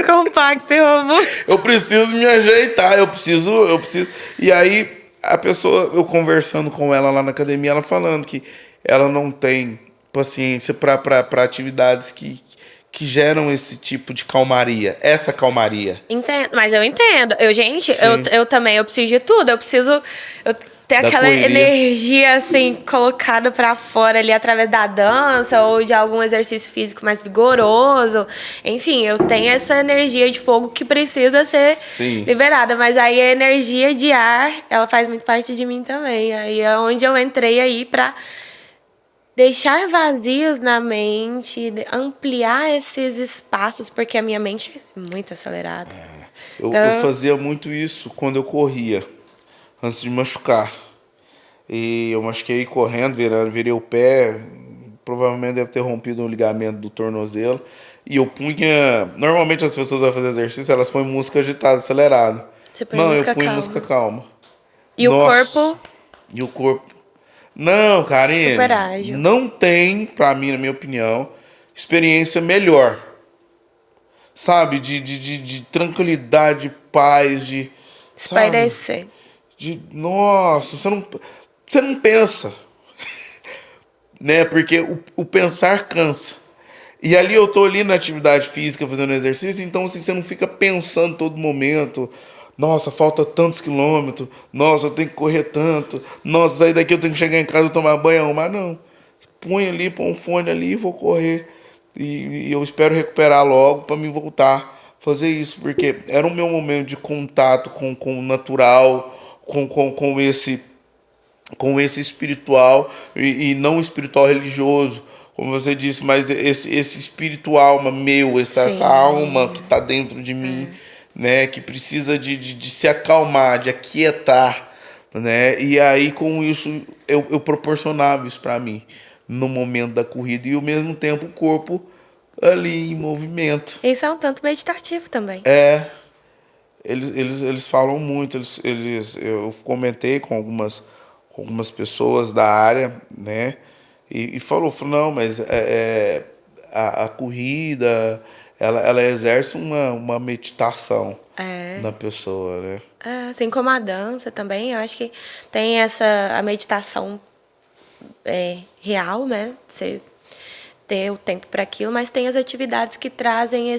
Compacto e robusto. Eu preciso me ajeitar, eu preciso... E aí, a pessoa, eu conversando com ela lá na academia, ela falando que ela não tem paciência para atividades que geram esse tipo de calmaria, essa calmaria. Entendo, mas eu entendo. Gente, Sim. eu também, eu preciso de tudo. Eu preciso ter Da aquela correria. energia, assim, colocada pra fora ali através da dança ou de algum exercício físico mais vigoroso. Enfim, eu tenho essa energia de fogo que precisa ser Sim. liberada. Mas aí a energia de ar, ela faz muito parte de mim também. Aí é onde eu entrei aí pra deixar vazios na mente, ampliar esses espaços, porque a minha mente é muito acelerada. Eu fazia muito isso quando eu corria, antes de machucar. E eu machuquei correndo, virei o pé, provavelmente deve ter rompido o ligamento do tornozelo. E eu punha... Normalmente as pessoas vão fazer exercício, elas põem música agitada, acelerada. Você põe Não, música eu punho calma. música calma. E Nossa. o corpo... E o corpo... Não, Karine, super ágil. não tem, pra mim, na minha opinião, experiência melhor. Sabe? De tranquilidade, de paz, de... Espairecer. Nossa, você não pensa. Né? Porque o pensar cansa. E ali eu tô ali na atividade física, fazendo exercício, então assim, você não fica pensando todo momento... Nossa, falta tantos quilômetros. Nossa, eu tenho que correr tanto. Nossa, sair daqui eu tenho que chegar em casa e tomar banho, arrumar. Não. Põe um fone ali e vou correr. E eu espero recuperar logo para mim voltar a fazer isso. Porque era o meu momento de contato com o natural, com esse espiritual e não espiritual religioso. Como você disse, mas esse espiritual meu, essa alma que está dentro de mim. Né, que precisa de se acalmar, de aquietar, né? E aí com isso eu proporcionava isso para mim no momento da corrida e ao mesmo tempo o corpo ali em movimento. Isso é um tanto meditativo também. Eles falam muito, eu comentei com algumas pessoas da área, né? E falou, não, mas a corrida ela exerce uma meditação na pessoa, né? Assim como a dança também, eu acho que tem a meditação real, né? Você ter o tempo para aquilo, mas tem as atividades que trazem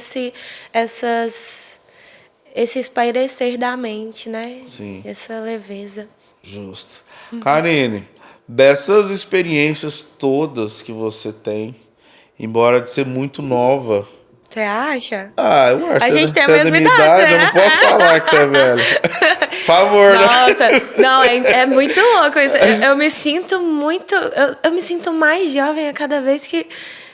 esse espairecer da mente, né? Sim. Essa leveza. Justo. Karine, dessas experiências todas que você tem, embora de ser muito nova. Você acha? Eu acho A que gente tem a você é da mesma minha idade, idade, eu né? não posso falar que você é velho. Por favor, né? Nossa, não, é muito louco isso. Eu me sinto muito. Eu me sinto mais jovem a cada vez que.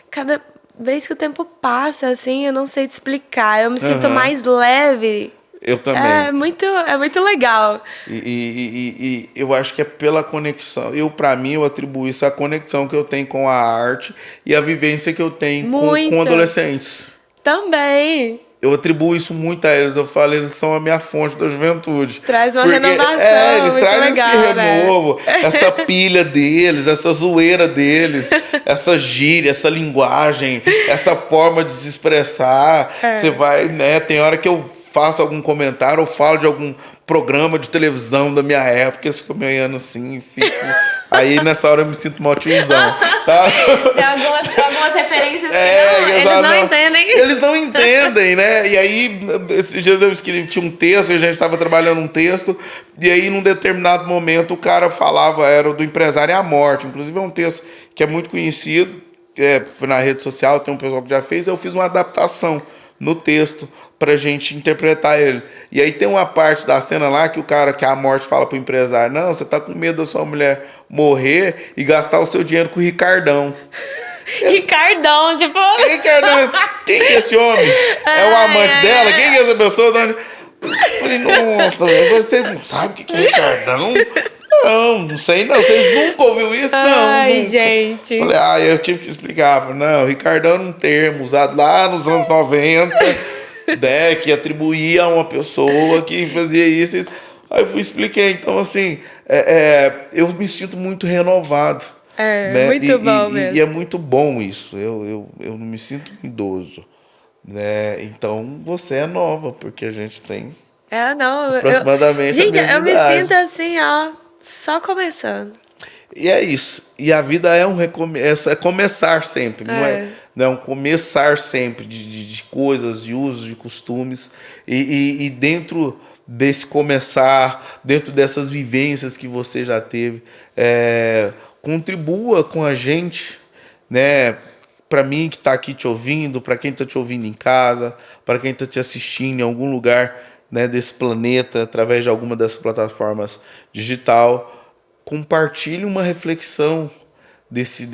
Cada vez que o tempo passa, assim, eu não sei te explicar. Eu me sinto Aham. mais leve. Eu também. É muito legal. E eu acho que é pela conexão. Pra mim, eu atribuo isso à conexão que eu tenho com a arte e a vivência que eu tenho com Muito. adolescentes. Também. Eu atribuo isso muito a eles. Eu falo, eles são a minha fonte da juventude. Traz uma Porque, renovação. eles muito trazem legal, esse né? renovo, essa pilha deles, essa zoeira deles, essa gíria, essa linguagem, essa forma de se expressar. Você vai, né? Tem hora que eu faço algum comentário ou falo de algum programa de televisão da minha época, eles ficam me olhando assim, fico... Aí nessa hora eu me sinto mal tiozão, tá? Tem algumas referências que eles não entendem. Eles não entendem, né? E aí, esses dias eu escrevi, tinha um texto, a gente estava trabalhando um texto, e aí num determinado momento o cara falava, era do empresário e a morte. Inclusive é um texto que é muito conhecido, foi na rede social, tem um pessoal que já fez, eu fiz uma adaptação no texto pra gente interpretar ele. E aí tem uma parte da cena lá que o cara, que a morte fala pro empresário, não, você tá com medo da sua mulher morrer e gastar o seu dinheiro com o Ricardão. Ricardão, tipo... Ricardão, quem que é esse homem? É o amante dela? Quem que é essa pessoa? Eu falei, nossa, vocês não sabem o que é Ricardão? Não sei não. Vocês nunca ouviram isso? Ai, nunca. gente. Falei, eu tive que explicar. Falei, não, Ricardão era um termo usado lá nos anos 90, né, que atribuía a uma pessoa que fazia isso. Aí eu expliquei. Então, assim, eu me sinto muito renovado. Né? Muito bom mesmo. E é muito bom isso. Eu não me sinto idoso. Né? Então, você é nova, porque a gente tem Não. aproximadamente a Gente, mesma eu me idade. sinto assim, ó, só começando. E é isso. E a vida é um recomeço, é começar sempre, não é um começar sempre de coisas, de usos, de costumes. E dentro desse começar, dentro dessas vivências que você já teve, contribua com a gente, né? Para mim que está aqui te ouvindo, para quem está te ouvindo em casa, para quem está te assistindo em algum lugar, né, desse planeta, através de alguma dessas plataformas digital, compartilhe uma reflexão desse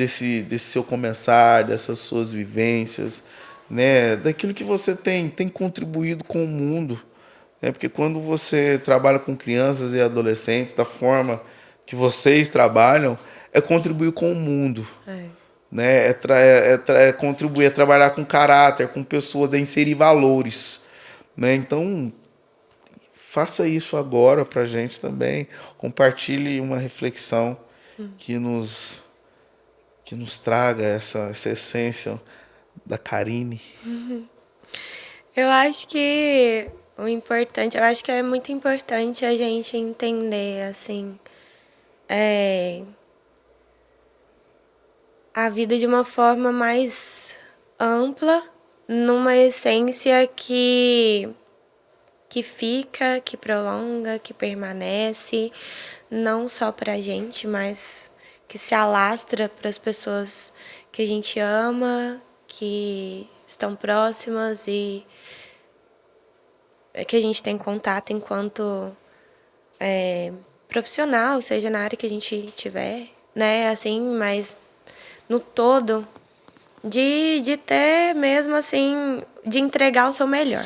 seu começar, dessas suas vivências, né, daquilo que você tem contribuído com o mundo, né, porque quando você trabalha com crianças e adolescentes da forma que vocês trabalham, é contribuir com o mundo. Né? Contribuir, é trabalhar com caráter, com pessoas, é inserir valores. Né? Então, faça isso agora pra gente também. Compartilhe uma reflexão que nos traga essa essência da Karine. Eu acho que eu acho que é muito importante a gente entender, assim, a vida de uma forma mais ampla, numa essência que fica, que prolonga, que permanece, não só pra gente, mas que se alastra para as pessoas que a gente ama, que estão próximas e que a gente tem contato enquanto profissional, seja na área que a gente tiver, né, assim, mas no todo, de ter mesmo assim, de entregar o seu melhor,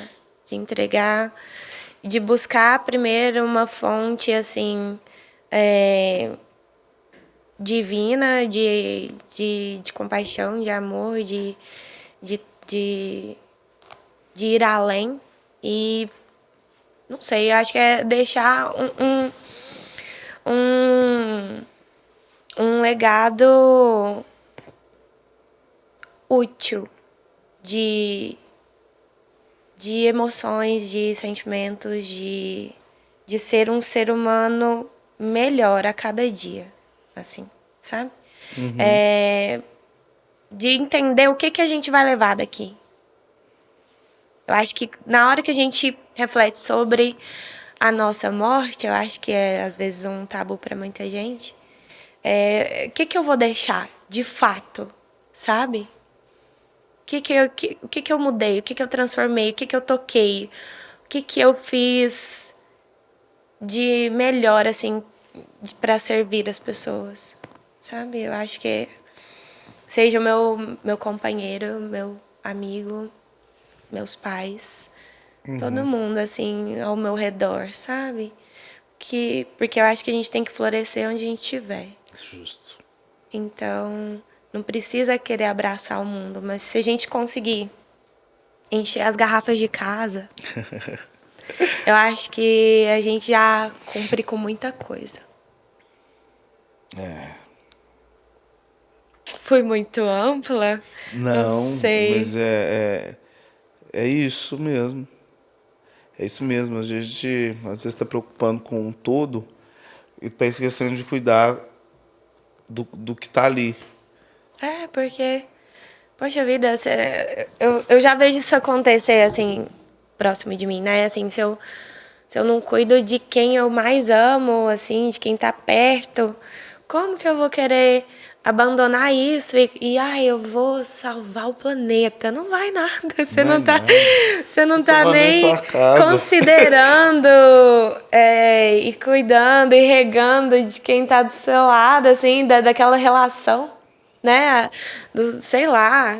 de buscar primeiro uma fonte assim divina de compaixão, de amor, de ir além e não sei, eu acho que é deixar um legado útil de emoções, de sentimentos, de ser um ser humano melhor a cada dia, assim, sabe? De entender o que a gente vai levar daqui. Eu acho que na hora que a gente reflete sobre a nossa morte, eu acho que é às vezes um tabu para muita gente. O que eu vou deixar de fato, sabe? O que eu mudei? O que eu transformei? O que eu toquei? O que eu fiz de melhor, assim, para servir as pessoas, sabe? Eu acho que seja o meu companheiro, meu amigo, meus pais, todo mundo, assim, ao meu redor, sabe? Porque eu acho que a gente tem que florescer onde a gente estiver. Justo. Então, não precisa querer abraçar o mundo, mas se a gente conseguir encher as garrafas de casa, eu acho que a gente já cumpre com muita coisa. Foi muito ampla? Não, Sei. mas é isso mesmo. É isso mesmo. A gente às vezes está preocupando com um todo e está esquecendo de cuidar do que tá ali. Porque, poxa vida, eu já vejo isso acontecer, assim, próximo de mim, né? Assim, se eu não cuido de quem eu mais amo, assim, de quem tá perto, como que eu vou querer abandonar isso eu vou salvar o planeta? Não vai nada. Não é nada. Você não Você tá salva nem nem sua casa. considerando e cuidando e regando de quem tá do seu lado, assim, daquela relação, né? Sei lá,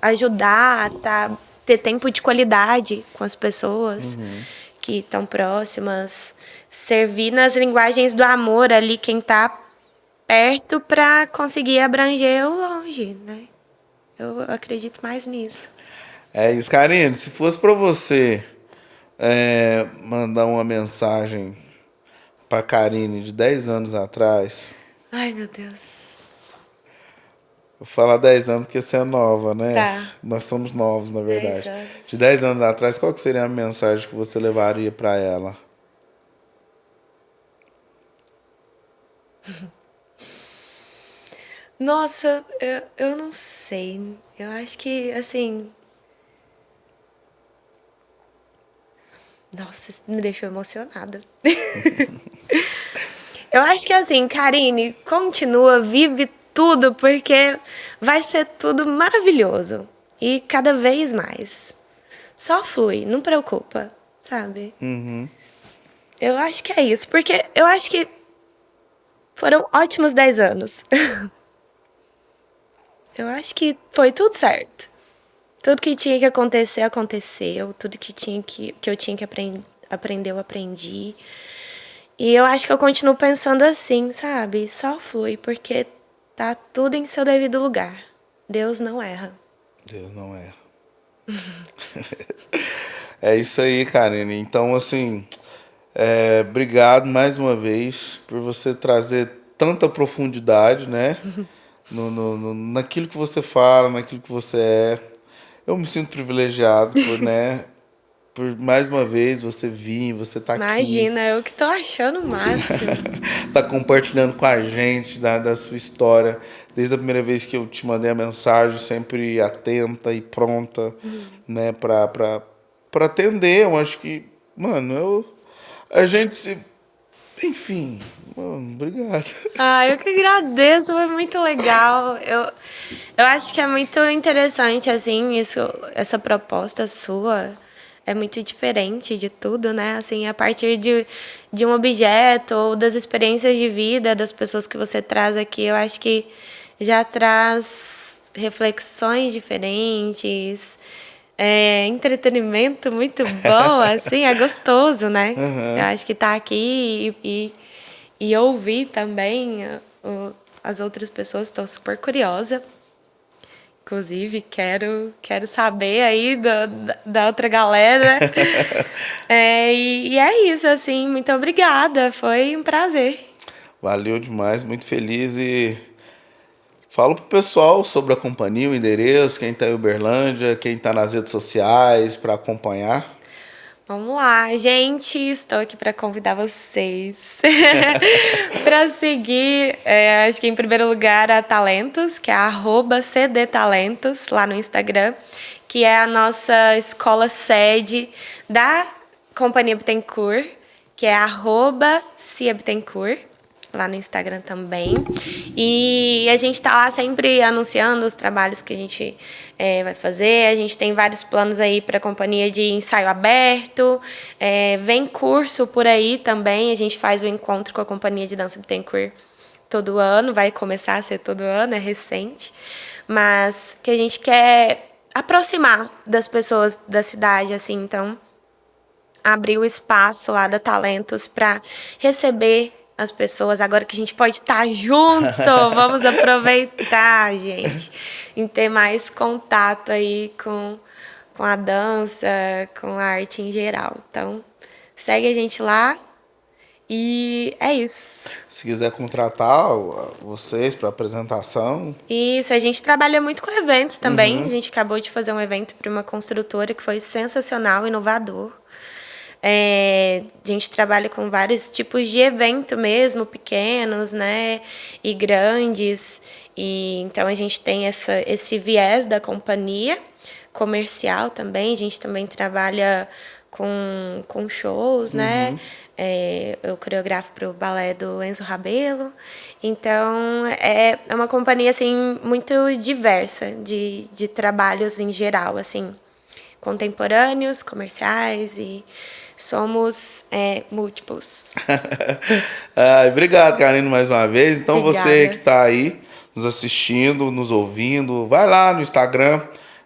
ajudar, tá? Ter tempo de qualidade com as pessoas que estão próximas, servir nas linguagens do amor ali quem tá perto para conseguir abranger o longe, né? Eu acredito mais nisso. É isso, Karine. Se fosse para você mandar uma mensagem para Karine de 10 anos atrás, Ai, meu Deus. vou falar 10 anos porque você é nova, né? Tá. Nós somos novos, na 10 verdade. anos. De 10 anos atrás, qual que seria a mensagem que você levaria para ela? Nossa, eu não sei. Eu acho que, assim... Nossa, isso me deixou emocionada. Eu acho que, assim, Karine, continua, vive tudo, porque vai ser tudo maravilhoso. E cada vez mais. Só flui, não preocupa, sabe? Eu acho que é isso, porque eu acho que foram ótimos 10 anos. Eu acho que foi tudo certo. Tudo que tinha que acontecer, aconteceu. Tudo que eu tinha que aprender, eu aprendi. E eu acho que eu continuo pensando assim, sabe? Só flui, porque tá tudo em seu devido lugar. Deus não erra. Deus não é. É isso aí, Karine. Então, assim, obrigado mais uma vez por você trazer tanta profundidade, né? Naquilo que você fala, naquilo que você é. Eu me sinto privilegiado por mais uma vez você vir, você tá aqui. Imagina, eu que tô achando o máximo. Tá compartilhando com a gente da sua história. Desde a primeira vez que eu te mandei a mensagem, sempre atenta e pronta, né, pra atender. Eu acho que, mano, a gente se... Enfim, mano, obrigado. Eu que agradeço, foi muito legal. Eu acho que é muito interessante, assim, essa proposta sua. É muito diferente de tudo, né? Assim, a partir de um objeto ou das experiências de vida das pessoas que você traz aqui, eu acho que já traz reflexões diferentes, entretenimento muito bom, assim, é gostoso, né? Eu acho que tá aqui e ouvir também as outras pessoas, estou super curiosa. Inclusive, quero saber aí da outra galera. E é isso, assim, muito obrigada. Foi um prazer. Valeu demais, muito feliz e falo pro pessoal sobre a companhia, o endereço, quem tá em Uberlândia, quem tá nas redes sociais para acompanhar. Vamos lá, gente. Estou aqui para convidar vocês para seguir, acho que em primeiro lugar, a Talentos, que é @cdtalentos lá no Instagram, que é a nossa escola sede da Companhia Bittencourt, que é @ciabittencourt, lá no Instagram também. E a gente está lá sempre anunciando os trabalhos que a gente vai fazer. A gente tem vários planos aí para a companhia de ensaio aberto. Vem curso por aí também. A gente faz o encontro com a Companhia de Dança Bittencourt todo ano. Vai começar a ser todo ano, é recente. Mas que a gente quer aproximar das pessoas da cidade, assim. Então, abrir o espaço lá da Talentos para receber as pessoas, agora que a gente pode estar junto, vamos aproveitar, gente, em ter mais contato aí com a dança, com a arte em geral. Então, segue a gente lá e é isso. Se quiser contratar vocês para apresentação. Isso, a gente trabalha muito com eventos também. A gente acabou de fazer um evento para uma construtora que foi sensacional, inovador. A gente trabalha com vários tipos de evento mesmo, pequenos, né, e grandes. E então a gente tem esse viés da companhia comercial também. A gente também trabalha com shows, né? Eu coreografo para o balé do Enzo Rabelo. Então é uma companhia assim muito diversa de trabalhos em geral, assim, contemporâneos, comerciais, e somos múltiplos. Obrigado, Karine, mais uma vez. Então, Obrigada. Você que está aí nos assistindo, nos ouvindo, vai lá no Instagram,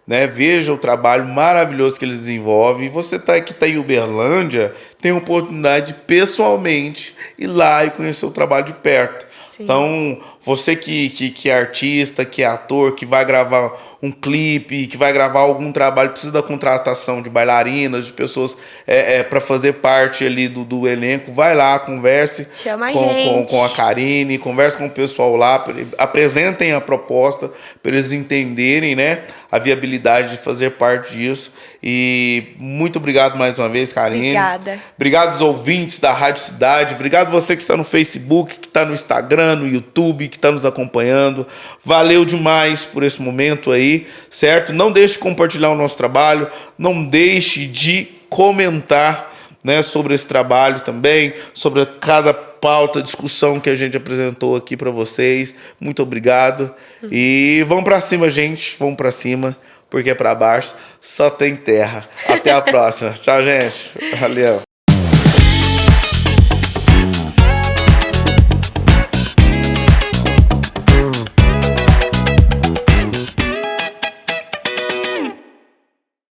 né? Veja o trabalho maravilhoso que eles desenvolvem. Você que está em Uberlândia, tem a oportunidade de, pessoalmente, ir lá e conhecer o trabalho de perto. Sim. Então, você que é artista, que é ator, que vai gravar um clipe, que vai gravar algum trabalho, precisa da contratação de bailarinas, de pessoas para fazer parte ali do elenco, vai lá, converse com a Karine, converse com o pessoal lá, apresentem a proposta para eles entenderem, né, a viabilidade de fazer parte disso. E muito obrigado mais uma vez, Karine. Obrigada. Obrigado aos ouvintes da Rádio Cidade. Obrigado você que está no Facebook, que está no Instagram, no YouTube, que está nos acompanhando. Valeu demais por esse momento aí, certo? Não deixe de compartilhar o nosso trabalho. Não deixe de comentar, né, sobre esse trabalho também, sobre cada pauta, discussão que a gente apresentou aqui para vocês. Muito obrigado. E vamos para cima, gente. Vamos para cima, porque para baixo só tem terra. Até a próxima. Tchau, gente. Valeu.